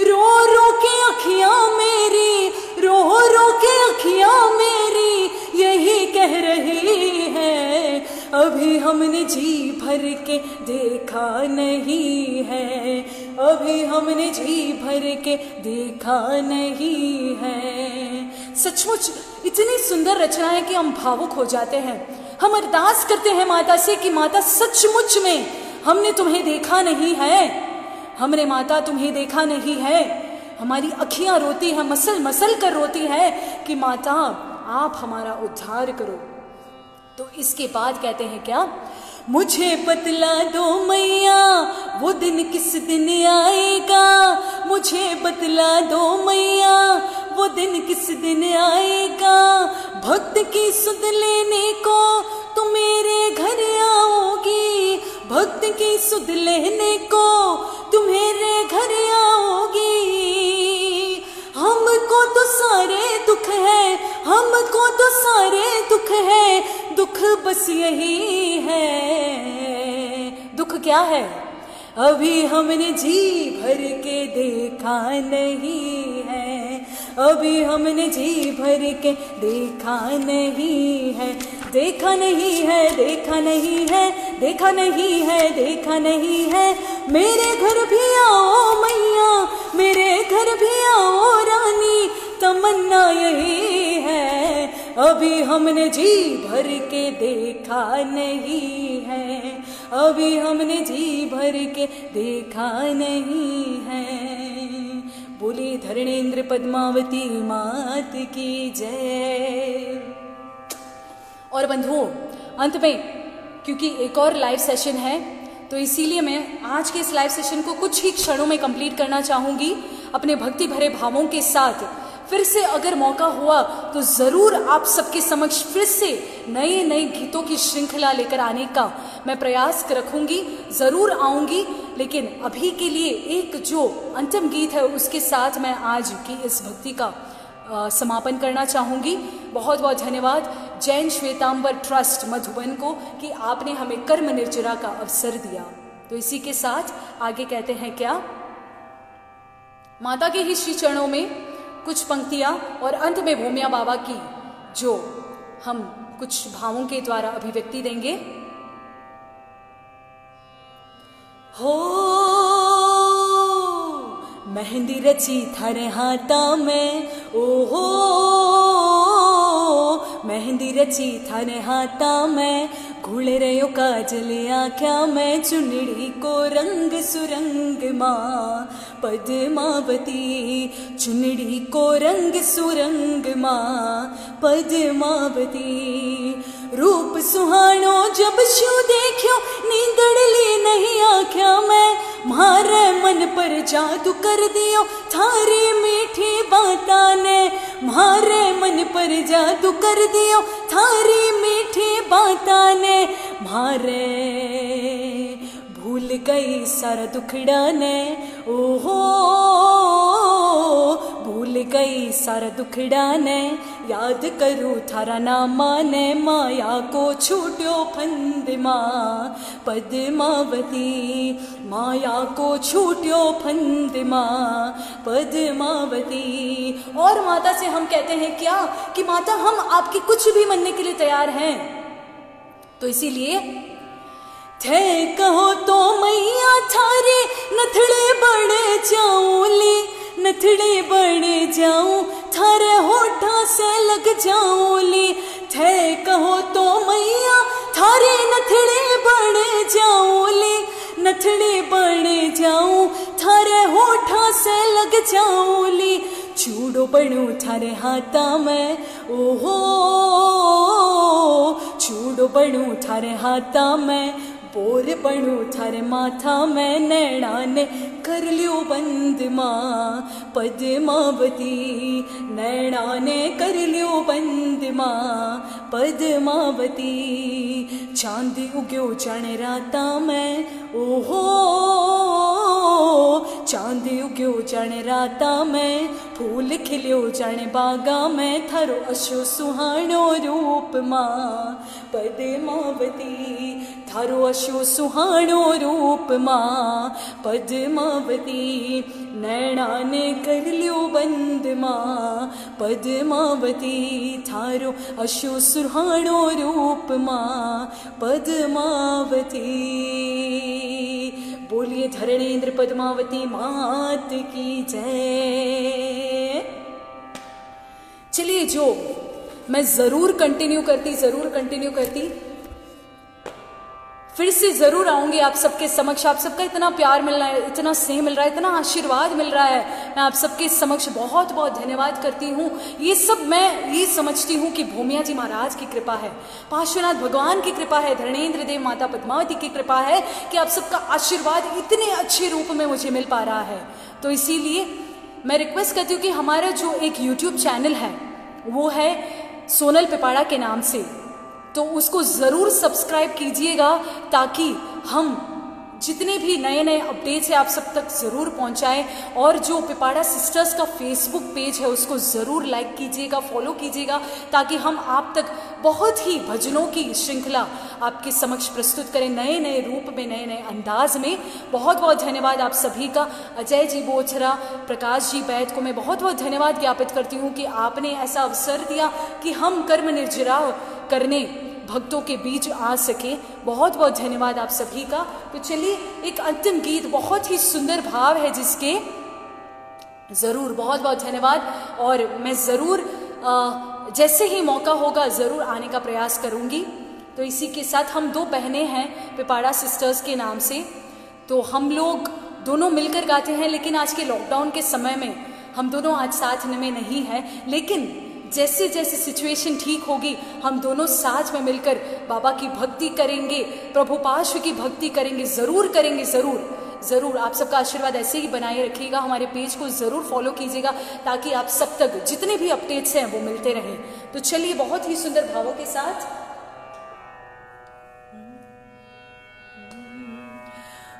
रो रो के अखियां मेरी, रो रो के अखियां मेरी यही कह रही है, अभी हमने जी भर के देखा नहीं है, अभी हमने जी भर के देखा नहीं है। सचमुच इतनी सुंदर रचना है कि हम भावुक हो जाते हैं। हम अरदास करते हैं माता से कि माता सचमुच में हमने तुम्हें देखा नहीं है, हमने माता तुम्हें देखा नहीं है। हमारी अखियां रोती हैं, मसल मसल कर रोती है कि माता आप हमारा उद्धार करो। तो इसके बाद कहते हैं क्या, मुझे बतला दो मैया वो दिन किस दिन आएगा, मुझे बतला दो मैया वो दिन किस दिन आएगा, भक्त की सुध लेने को तुम मेरे घर आओगी, भक्त की सुध लेने को तुम मेरे घर आओगी। हमको तो सारे दुख है, हमको तो सारे दुख है, दुख बस यही है। दुख क्या है? अभी हमने जी भर के देखा नहीं है, अभी हमने जी भर के देखा नहीं है, देखा नहीं है, देखा नहीं है, देखा नहीं है, देखा नहीं है। मेरे घर भी आओ मैया, मेरे घर भी आओ रानी, तमन्ना यही है, अभी हमने जी भर के देखा नहीं है, अभी हमने जी भर के देखा नहीं है। बोले धरणेंद्र पद्मावती मात की जय। और बंधुओं, अंत में क्योंकि एक और लाइव सेशन है, तो इसीलिए मैं आज के इस लाइव सेशन को कुछ ही क्षणों में कंप्लीट करना चाहूंगी अपने भक्ति भरे भावों के साथ। फिर से अगर मौका हुआ तो जरूर आप सबके समक्ष फिर से नए नए गीतों की श्रृंखला लेकर आने का मैं प्रयास रखूंगी, जरूर आऊंगी। लेकिन अभी के लिए एक जो अंतिम गीत है उसके साथ मैं आज की इस भक्ति का समापन करना चाहूंगी। बहुत बहुत धन्यवाद जैन श्वेतांबर ट्रस्ट मधुबन को कि आपने हमें कर्म निर्जरा का अवसर दिया। तो इसी के साथ आगे कहते हैं क्या, माता के ही श्री चरणों में कुछ पंक्तियां और अंत में भूमिया बाबा की जो हम कुछ भावों के द्वारा अभिव्यक्ति देंगे। हो मेहंदी रची थारे हाथा में, ओहो मेहंदी रची थारे हाथा में, घुल रयो काजल आख्या मैं चुनड़ी को रंग सुरंग माँ पद्मावती, चुनड़ी को रंग सुरंग माँ पद्मावती। रूप सुहानो जब शू देखियो नींदड़ ली नहीं आख्या मैं, म्हारे मन पर जादू कर दियो थारी मीठी बाता ने, म्हारे मन पर जादू कर दियो थारी मीठी बाता ने। म्हारे भूल गई सारा दुखड़ा ने, ओहो भूल गई सारा दुखड़ा ने, याद करूँ थारा नामा ने, माया को छूट्यो फंद माँ पद्मावती, माया को छूट्यो फंद माँ पद्मावती। और माता से हम कहते हैं क्या कि माता हम आपकी कुछ भी मनने के लिए तैयार हैं, तो इसीलिए थे कहो तो मैया थारे नथड़े बड़े जाऊंली, नथड़े बड़े जाऊं थारे होठा से लग जाऊंली। थे कहो तो मैया थारे नथड़े बड़े जाऊंली, नथड़े बड़े जाऊं थारे होठा से लग जाऊंली। चूड़ो बनू थारे हाथा में, ओहो चूड़ो बनू थारे हाथा में, बोर बनू थारे माथा में, नैना ने कर लियो बंद माँ पद्मावती, नैना ने कर लियो बंद माँ पद्मावती। चांद उग्यो जाने राता में, ओहो चांद उग्यो जाने राता में, फूल खिलियो जाने बागा में, थारो अशो सुहानो रूप माँ पद्मावती, थारो अशो सुहानो रूप माँ पद्मावती। नैना ने कर लियो बंद माँ पद्मावती, थारो अशो सुहानो रूप माँ पद्मावती। बोलिए धरणेन्द्र पद्मावती मात की जय। चलिए जो मैं जरूर कंटिन्यू करती फिर से जरूर आऊंगी आप सबके समक्ष। आप सबका इतना प्यार मिल रहा है, इतना स्नेह मिल रहा है, इतना आशीर्वाद मिल रहा है, मैं आप सबके समक्ष बहुत बहुत धन्यवाद करती हूँ। ये सब मैं ये समझती हूँ कि भूमिया जी महाराज की कृपा है, पार्श्वनाथ भगवान की कृपा है, धरणेन्द्र देव माता पद्मावती की कृपा है कि आप सबका आशीर्वाद इतने अच्छे रूप में मुझे मिल पा रहा है। तो इसीलिए मैं रिक्वेस्ट करती हूँ कि हमारा जो एक यूट्यूब चैनल है वो है सोनल पिपाड़ा के नाम से, तो उसको ज़रूर सब्सक्राइब कीजिएगा ताकि हम जितने भी नए नए अपडेट्स हैं आप सब तक ज़रूर पहुंचाएं। और जो पिपाड़ा सिस्टर्स का फेसबुक पेज है उसको ज़रूर लाइक कीजिएगा, फॉलो कीजिएगा, ताकि हम आप तक बहुत ही भजनों की श्रृंखला आपके समक्ष प्रस्तुत करें नए नए रूप में, नए नए अंदाज में। बहुत बहुत धन्यवाद आप सभी का। अजय जी बोचरा, प्रकाश जी बैद को मैं बहुत बहुत धन्यवाद ज्ञापित करती हूँ कि आपने ऐसा अवसर दिया कि हम कर्म निर्जराव करने भक्तों के बीच आ सके। बहुत बहुत धन्यवाद आप सभी का। तो चलिए एक अंतिम गीत, बहुत ही सुंदर भाव है जिसके ज़रूर बहुत बहुत धन्यवाद। और मैं ज़रूर जैसे ही मौका होगा ज़रूर आने का प्रयास करूँगी। तो इसी के साथ हम दो बहनें हैं पिपाड़ा सिस्टर्स के नाम से, तो हम लोग दोनों मिलकर गाते हैं, लेकिन आज के लॉकडाउन के समय में हम दोनों आज साथ में नहीं हैं, लेकिन जैसे जैसे सिचुएशन ठीक होगी हम दोनों साथ में मिलकर बाबा की भक्ति करेंगे, प्रभु पार्श्व की भक्ति करेंगे, ज़रूर करेंगे, ज़रूर ज़रूर। आप सबका आशीर्वाद ऐसे ही बनाए रखिएगा, हमारे पेज को ज़रूर फॉलो कीजिएगा ताकि आप सब तक जितने भी अपडेट्स हैं वो मिलते रहें। तो चलिए बहुत ही सुंदर भावों के साथ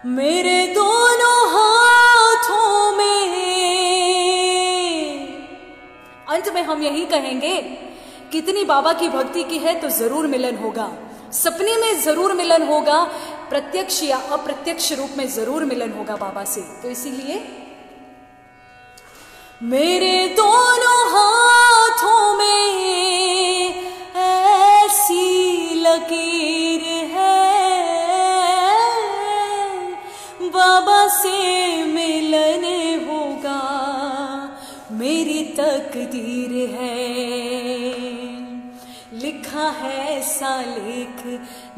मेरे दोनों हाथों में, अंत में हम यही कहेंगे कितनी बाबा की भक्ति की है तो जरूर मिलन होगा, सपने में जरूर मिलन होगा, प्रत्यक्ष या अप्रत्यक्ष रूप में जरूर मिलन होगा बाबा से। तो इसीलिए मेरे दोनों हाथों में ऐसी लकीर है, बाबा से मिलन होगा मेरी तकदीर है। लिखा है ऐसा लेख,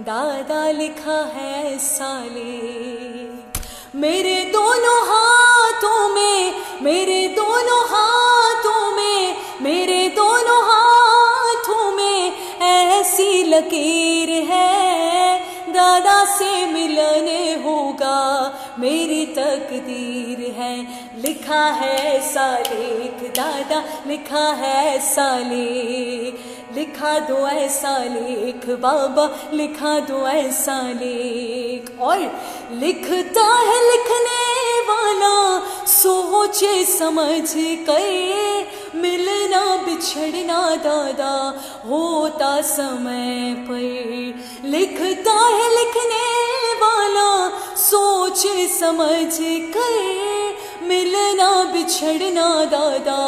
दादा लिखा है ऐसा लेख। मेरे दोनों हाथों में, मेरे दोनों हाथों में, मेरे दोनों हाथों में ऐसी लकीर है, दादा से मिलने होगा मेरी तकदीर है। लिखा है ऐसा लेख, दादा लिखा है ऐसा लेख। लिखा दो ऐसा लेख बाबा, लिखा दो ऐसा लेख। और लिखता है लिखने वाला सोचे समझ कर, मिलना बिछड़ना दादा होता समय पर। लिखता है लिखने वाला सोचे समझ कर, मिलना बिछड़ना दादा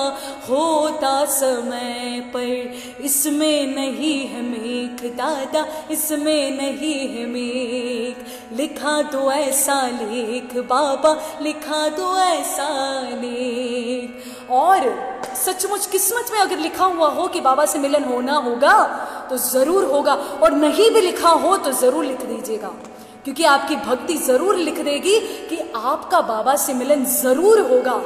होता समय पर। इसमें नहीं है मेघ दादा, इसमें नहीं है मेघ। लिखा दो ऐसा लेख बाबा, लिखा दो ऐसा लेख। और सचमुच किस्मत में अगर लिखा हुआ हो कि बाबा से मिलन होना होगा तो जरूर होगा, और नहीं भी लिखा हो तो जरूर लिख दीजिएगा, क्योंकि आपकी भक्ति जरूर लिख देगी कि आपका बाबा से मिलन जरूर होगा।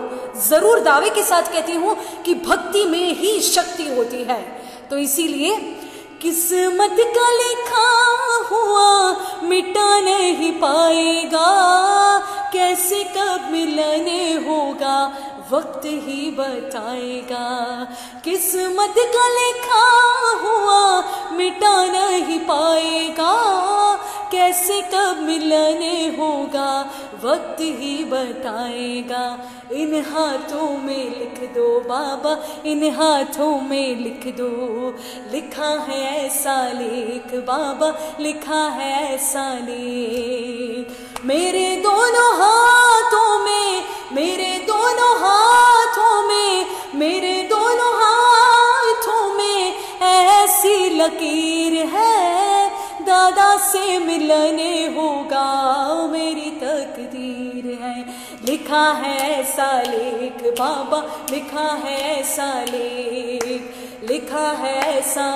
जरूर दावे के साथ कहती हूं कि भक्ति में ही शक्ति होती है। तो इसीलिए किस्मत का लिखा हुआ मिटा नहीं पाएगा, कैसे कब मिलने होगा वक्त ही बताएगा। किस्मत का लिखा हुआ मिटा नहीं पाएगा, कैसे कब मिलने होगा वक्त ही बताएगा। इन हाथों में लिख दो बाबा, इन हाथों में लिख दो। लिखा है ऐसा लेख बाबा, लिखा है ऐसा लेख। मेरे दोनों हाथों में, मेरे दोनों हाथों में, मेरे दोनों हाथों में ऐसी लकीर है, दादा से मिलने होगा मेरी तकदीर है। लिखा है ऐसा लेख बाबा, लिखा है ऐसा लेख। लिखा है ऐसा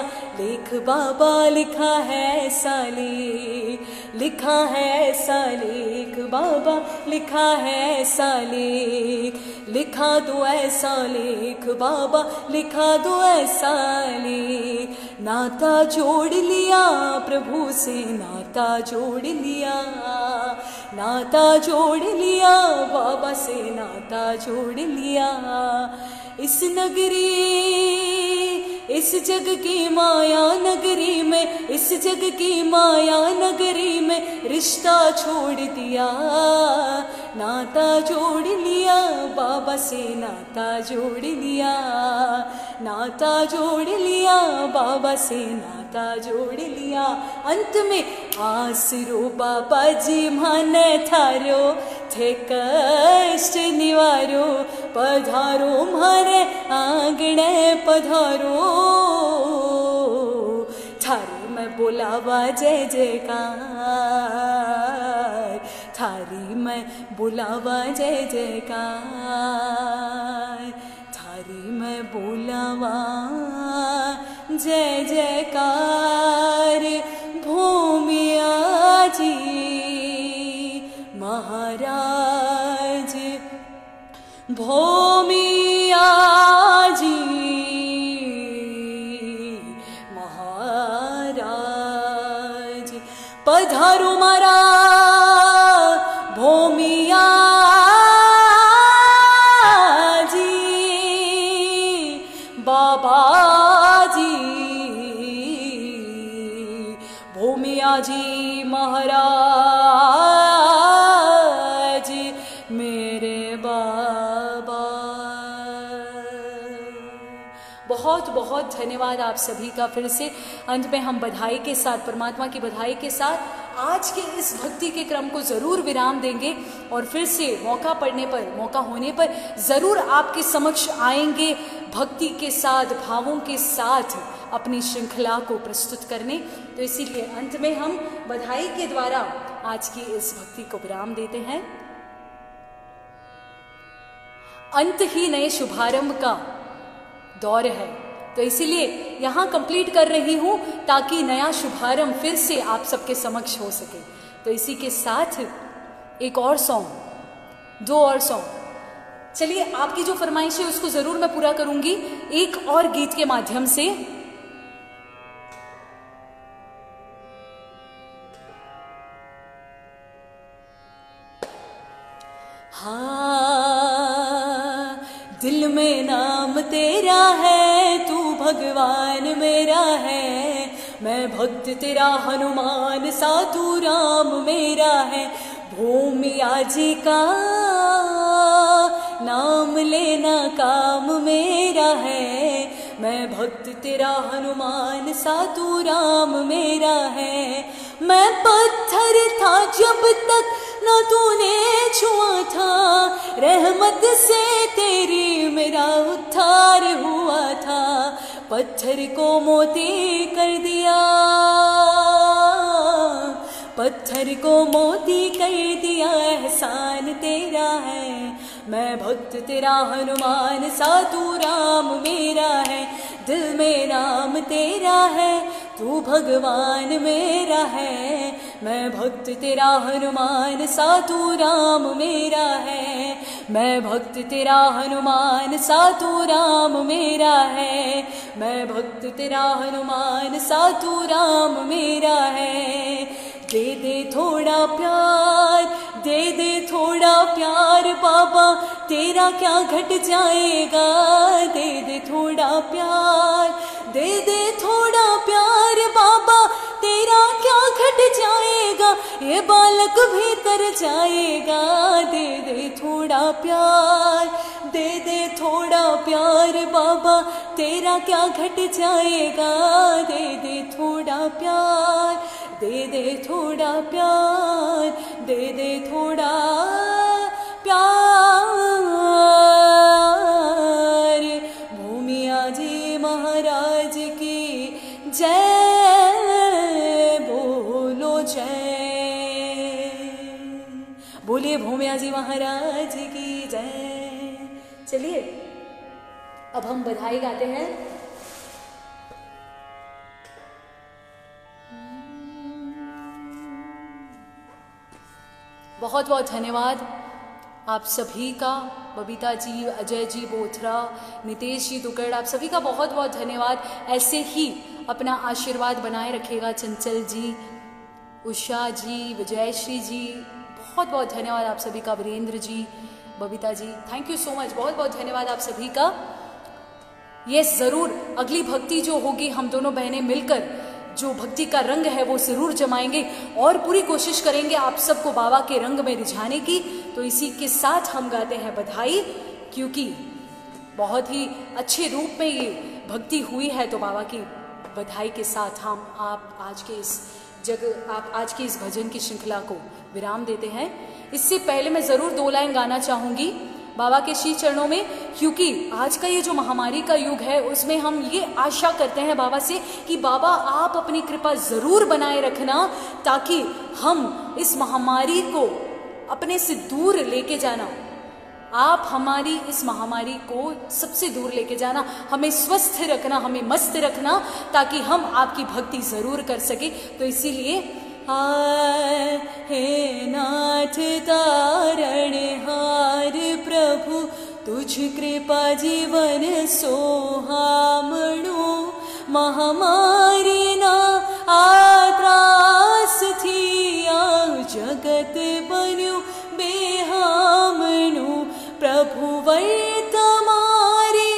लेख बाबा, लिखा है ऐसा लेख। लिखा है ऐसा लेख बाबा, लिखा है ऐसा लेख। लिखा दो ऐसा लेख बाबा, लिखा दो ऐसा लेख। नाता जोड़ लिया प्रभु से, नाता जोड़ लिया, नाता जोड़ लिया बाबा से, नाता जोड़ लिया। इस नगरी, इस जग की माया नगरी में, इस जग की माया नगरी में रिश्ता छोड़ दिया, नाता जोड़ लिया बाबा से, नाता जोड़ लिया, नाता जोड़ लिया बाबा से, नाता जोड़ लिया। अंत में आसरो बाबा जी मन थारो थे कष्ट निवारो, पधारो मारे आंगणे पधारो। थारी मैं बुलावा जय जयकार, थारी मैं बुलावा जय जयकार, थारी मैं बुलावा जय जयकार। भूमिया जी महाराज, भूमिया जी महाराज, पधारो मारा भूमिया जी, बाबा जी, भूमिया जी महाराज मेरे बाबा। बहुत बहुत धन्यवाद आप सभी का। फिर से अंत में हम बधाई के साथ, परमात्मा की बधाई के साथ आज के इस भक्ति के क्रम को जरूर विराम देंगे, और फिर से मौका पड़ने पर, मौका होने पर जरूर आपके समक्ष आएंगे भक्ति के साथ, भावों के साथ अपनी श्रृंखला को प्रस्तुत करने। तो इसीलिए अंत में हम बधाई के द्वारा आज की इस भक्ति को विराम देते हैं। अंत ही नए शुभारंभ का दौर है, तो तो इसीलिए यहाँ कंप्लीट कर रही हूँ ताकि नया शुभारंभ फिर से आप सबके समक्ष हो सके। तो इसी के साथ एक और सॉन्ग, 2 और सॉन्ग, चलिए आपकी जो फरमाइश है उसको जरूर मैं पूरा करूंगी एक और गीत के माध्यम से। हाँ, दिल में नाम तेरा है, तू भगवान मेरा है, मैं भक्त तेरा हनुमान सा, तू राम मेरा है। भूमिया जी का नाम लेना काम मेरा है, मैं भक्त तेरा हनुमान सा, तू राम मेरा है। मैं पत्थर था जब तक न तूने छुआ था, रहमत से तेरी मेरा उद्धार हुआ था। पत्थर को मोती कर दिया, पत्थर को मोती कर दिया, एहसान तेरा है। मैं भक्त तेरा हनुमान सा, तू राम मेरा है। दिल में नाम तेरा है, तू भगवान मेरा है, मैं भक्त तेरा हनुमान सा, तू राम मेरा है। मैं भक्त तेरा हनुमान सा, तू राम मेरा है, मैं भक्त तेरा हनुमान सा, तू राम मेरा है। दे दे थोड़ा प्यार, दे दे थोड़ा प्यार बाबा, तेरा क्या घट जाएगा। दे दे थोड़ा प्यार, दे दे थोड़ा प्यार बाबा, तेरा क्या घट जाएगा। ये बालक भी तर जाएगा। दे दे थोड़ा प्यार, दे दे थोड़ा प्यार बाबा, तेरा क्या घट जाएगा। दे दे थोड़ा प्यार, दे दे थोड़ा प्यार, दे दे थोड़ा प्यार। भूमिया जी महाराज की जय, बोलो जय, बोलिए भूमिया जी महाराज की जय। चलिए अब हम बधाई गाते हैं। बहुत बहुत धन्यवाद आप सभी का, बबीता जी, अजय जी बोथरा, नितेश जी दुकड़, आप सभी का बहुत बहुत धन्यवाद। ऐसे ही अपना आशीर्वाद बनाए रखिएगा। चंचल जी, उषा जी, विजयश्री जी, बहुत बहुत धन्यवाद आप सभी का। Virendra ji, Babita ji, thank you so much, बहुत बहुत धन्यवाद आप सभी का। ये ज़रूर अगली भक्ति जो होगी हम दोनों बहनें मिलकर जो भक्ति का रंग है वो ज़रूर जमाएंगे और पूरी कोशिश करेंगे आप सबको बाबा के रंग में रिझाने की। तो इसी के साथ हम गाते हैं बधाई, क्योंकि बहुत ही अच्छे रूप में ये भक्ति हुई है। तो बाबा की बधाई के साथ आप आज की इस भजन की श्रृंखला को विराम देते हैं। इससे पहले मैं ज़रूर 2 लाइन गाना चाहूँगी बाबा के श्री चरणों में, क्योंकि आज का ये जो महामारी का युग है उसमें हम ये आशा करते हैं बाबा से कि बाबा आप अपनी कृपा ज़रूर बनाए रखना, ताकि हम इस महामारी को अपने से दूर लेके जाना। आप हमारी इस महामारी को सबसे दूर लेके जाना, हमें स्वस्थ रखना, हमें मस्त रखना, ताकि हम आपकी भक्ति ज़रूर कर सके। तो इसीलिए हे नाथ तारणहार प्रभु, तुझ कृपा जीवन सोहामणो। महामारी ना आत्रास थी, आ जगत बन्यो बेहामणो। प्रभु वै तमारी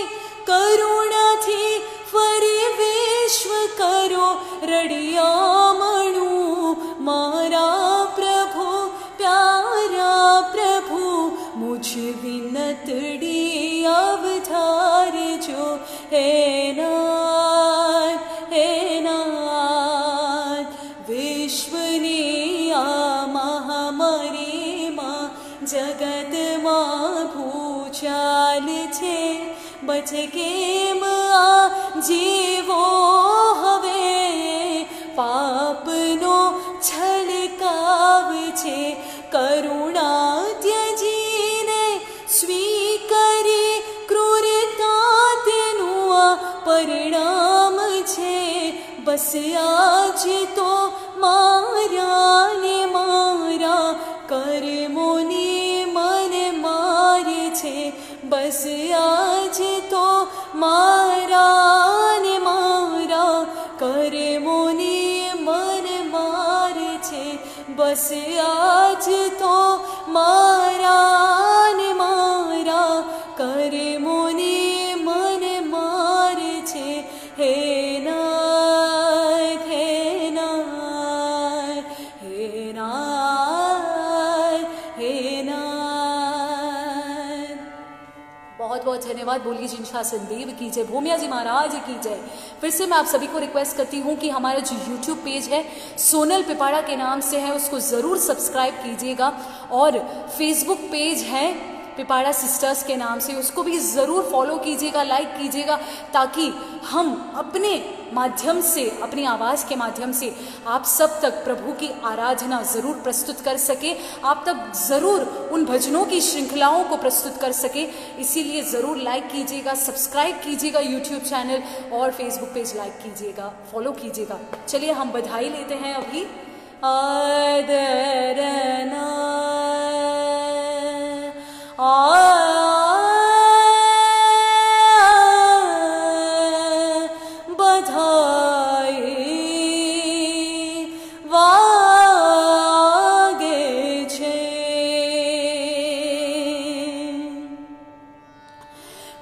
करुणा थी, फरी विश्व करो रड़ियामणु। मारा प्रभु प्यारा प्रभु, मुझ विनतड़ी अवतार जो। हे नाथ विश्वनिया महामारी माँ, जगत माँ भूचाल छे। बचे केम आ जीवो हवे, पापनो छलकाव छे। करुणा त्यजीने स्वीकरी, क्रूरता तेनु आ परिणाम। बस आज तो मारा ने मारा कर्मोनी मन मारे छे बस आज तो मारा ने मारा कर्मोनी मन मारे छे बस आज तो मारा ने मारा कर्मोनी मन मारे छे हे नाथ हे नाथ हे नाथ हे नाथ। बहुत बहुत धन्यवाद। बोलिए जिनशासन देव की जय, भूमिया जी महाराज की जय। फिर से मैं आप सभी को रिक्वेस्ट करती हूँ कि हमारा जो YouTube पेज है सोनल पिपाड़ा के नाम से है, उसको ज़रूर सब्सक्राइब कीजिएगा, और Facebook पेज है पिपाड़ा सिस्टर्स के नाम से, उसको भी ज़रूर फॉलो कीजिएगा, लाइक कीजिएगा, ताकि हम अपने माध्यम से, अपनी आवाज़ के माध्यम से आप सब तक प्रभु की आराधना ज़रूर प्रस्तुत कर सके, आप तक ज़रूर उन भजनों की श्रृंखलाओं को प्रस्तुत कर सके। इसीलिए ज़रूर लाइक कीजिएगा, सब्सक्राइब कीजिएगा यूट्यूब चैनल, और फेसबुक पेज लाइक कीजिएगा, फॉलो कीजिएगा। चलिए हम बधाई लेते हैं अभी। आदरना बधाई वागे छे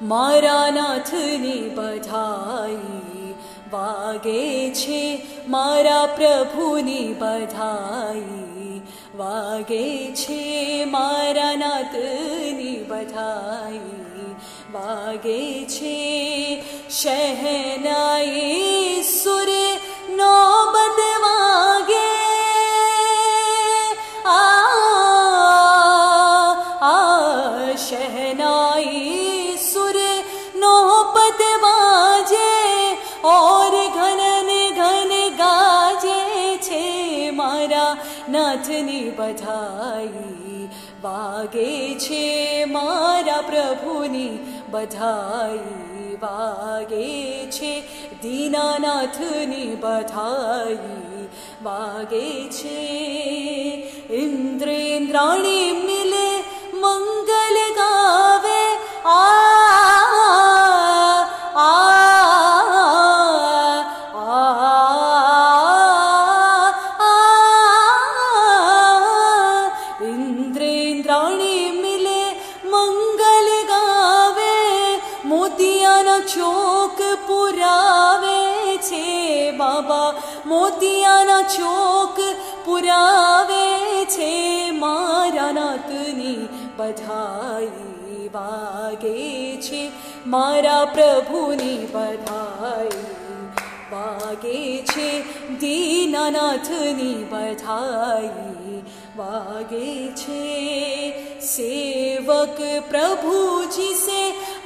मारा नाथनी बधाई वागे छे मारा प्रभुनी बधाई वागे छे मारा नाथनी बधाई वागे छे शहनाई सुर नौबत वागे शहनाई सुर नौबत बाजे और घन घन गाजे छे मारा नाथनी बधाई वागे छे मारा प्रभुनी बधाई वागे छे दीनानाथनी बधाई वागे छे इंद्रेंद्राणी मिले मंगल गावे इंद्रेंद्राणी मिले मंगल गावे मोतियाना चौक पुरावे छे बाबा मोतियाना चौक पुरावे छे मारा नाथनी बधाई वागे छे मारा प्रभुनी बधाई वागे छे दीनानाथनी बधाई वागे छे सेवक प्रभु जी से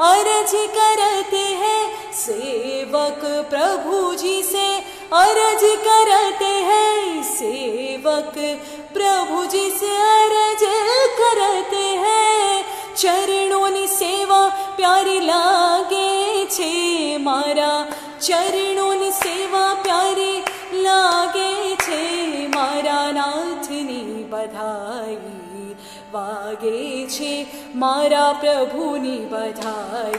अर्ज करते हैं सेवक प्रभु जी से अर्ज करते हैं सेवक प्रभु जी से अर्ज करते हैं चरणों की सेवा प्यारी लागे छे मारा चरणों की सेवा प्यारी लागे छे मारा नाथनी बधाई वागे छे मारा प्रभुनी बधाई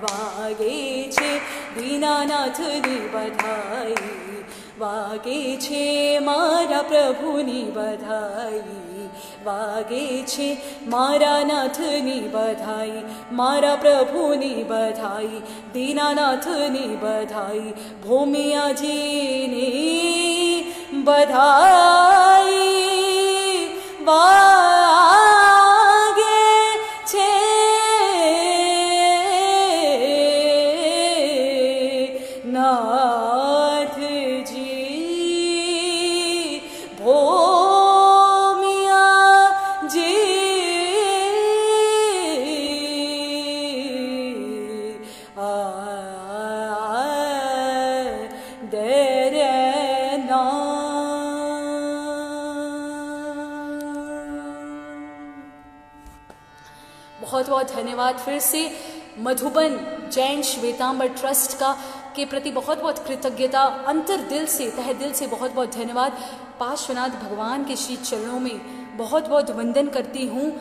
वागे छे दीनानाथनी बधाई वागे छे मारा प्रभुनी बधाई वागे छे मारा नाथनी बधाई मारा प्रभुनी बधाई दीनानाथनी बधाई भूमिया जीनी बधाई वागे छे नाथ जी भूमिया जी देरना। बहुत बहुत धन्यवाद फिर से मधुबन जैन श्वेतांबर ट्रस्ट का के प्रति बहुत बहुत कृतज्ञता, अंतर दिल से, तहे दिल से बहुत बहुत धन्यवाद। पार्श्वनाथ भगवान के श्री चरणों में बहुत बहुत वंदन करती हूँ।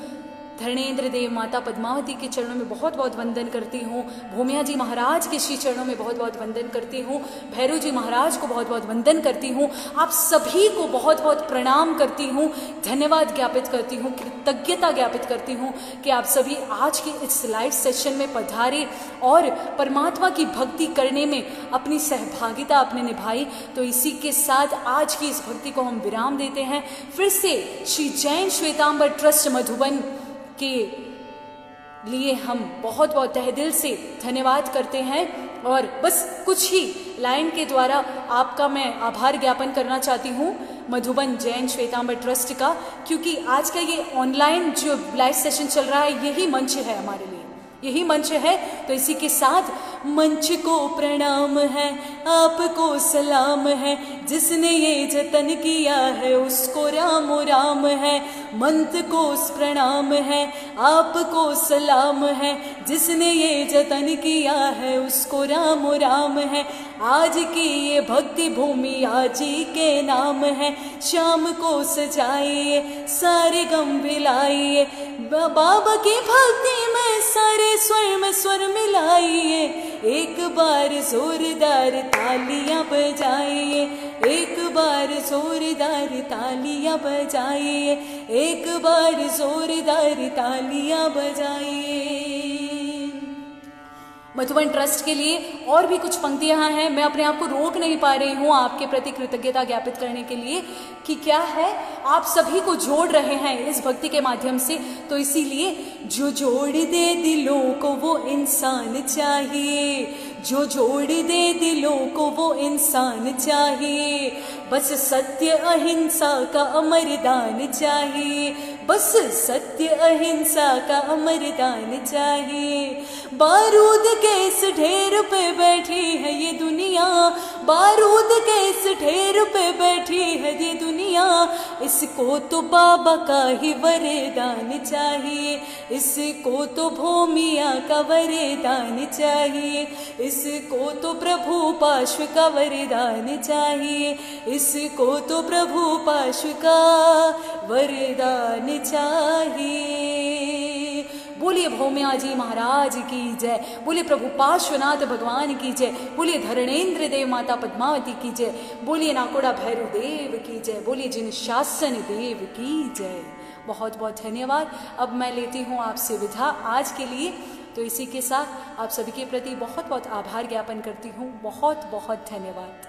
धरणेंद्र देव माता पद्मावती के चरणों में बहुत बहुत वंदन करती हूँ। भूमिया जी महाराज के श्री चरणों में बहुत बहुत वंदन करती हूँ। भैरव जी महाराज को बहुत बहुत वंदन करती हूँ। आप सभी को बहुत बहुत प्रणाम करती हूँ, धन्यवाद ज्ञापित करती हूँ, कृतज्ञता ज्ञापित करती हूँ कि आप सभी आज के इस लाइव सेशन में पधारे और परमात्मा की भक्ति करने में अपनी सहभागिता आपने निभाई। तो इसी के साथ आज की इस भक्ति को हम विराम देते हैं। फिर से श्री जैन श्वेतांबर ट्रस्ट मधुबन के लिए हम बहुत बहुत तहे दिल से धन्यवाद करते हैं। और बस कुछ ही लाइन के द्वारा आपका मैं आभार ज्ञापन करना चाहती हूँ मधुबन जैन श्वेतांबर ट्रस्ट का, क्योंकि आज का ये ऑनलाइन जो लाइव सेशन चल रहा है यही मंच है हमारे लिए, यही मंच है। तो इसी के साथ मंच को प्रणाम है, आपको सलाम है, जिसने ये जतन किया है उसको राम राम है। मंत्र को प्रणाम है, आपको सलाम है, जिसने ये जतन किया है उसको राम राम है। आज की ये भक्ति भूमि आज ही के नाम है। शाम को सजाइए, सारे गम भिलाइए, बाबा की भक्ति में सारे स्वर में स्वर मिलाइए। एक बार जोरदार तालियां बजाइए, एक बार जोरदार तालियां बजाइए, एक बार जोरदार तालियां बजाइए। मधुबन ट्रस्ट के लिए और भी कुछ पंक्तियां हैं, मैं अपने आप को रोक नहीं पा रही हूँ आपके प्रति कृतज्ञता ज्ञापित करने के लिए कि क्या है, आप सभी को जोड़ रहे हैं इस भक्ति के माध्यम से। तो इसीलिए जो जोड़ दे दिलों को वो इंसान चाहिए, जो जोड़ दे दिलों को वो इंसान चाहिए। बस सत्य अहिंसा का अमर दान चाहिए, बस सत्य अहिंसा का अमर दान चाहिए। बारूद के इस ढेर पे बैठी है ये दुनिया, बारूद के इस ढेर पे बैठी है ये दुनिया। इसको तो बाबा का ही वरदान चाहिए, इसको तो भूमिया का वरदान चाहिए, इसको तो प्रभु पार्श्व का वरदान चाहिए, इसको तो प्रभु पार्श्व का वरदान चाहिए। बोलिए भौम्या जी महाराज की जय, बोलिए प्रभु पार्श्वनाथ भगवान की जय, बोलिए धरणेंद्र देव माता पद्मावती की जय, बोलिए नाकोड़ा भैरव देव की जय, बोलिए जिन शासन देव की जय। बहुत बहुत धन्यवाद। अब मैं लेती हूँ आपसे विदा आज के लिए। तो इसी के साथ आप सभी के प्रति बहुत बहुत आभार ज्ञापन करती हूँ। बहुत बहुत धन्यवाद।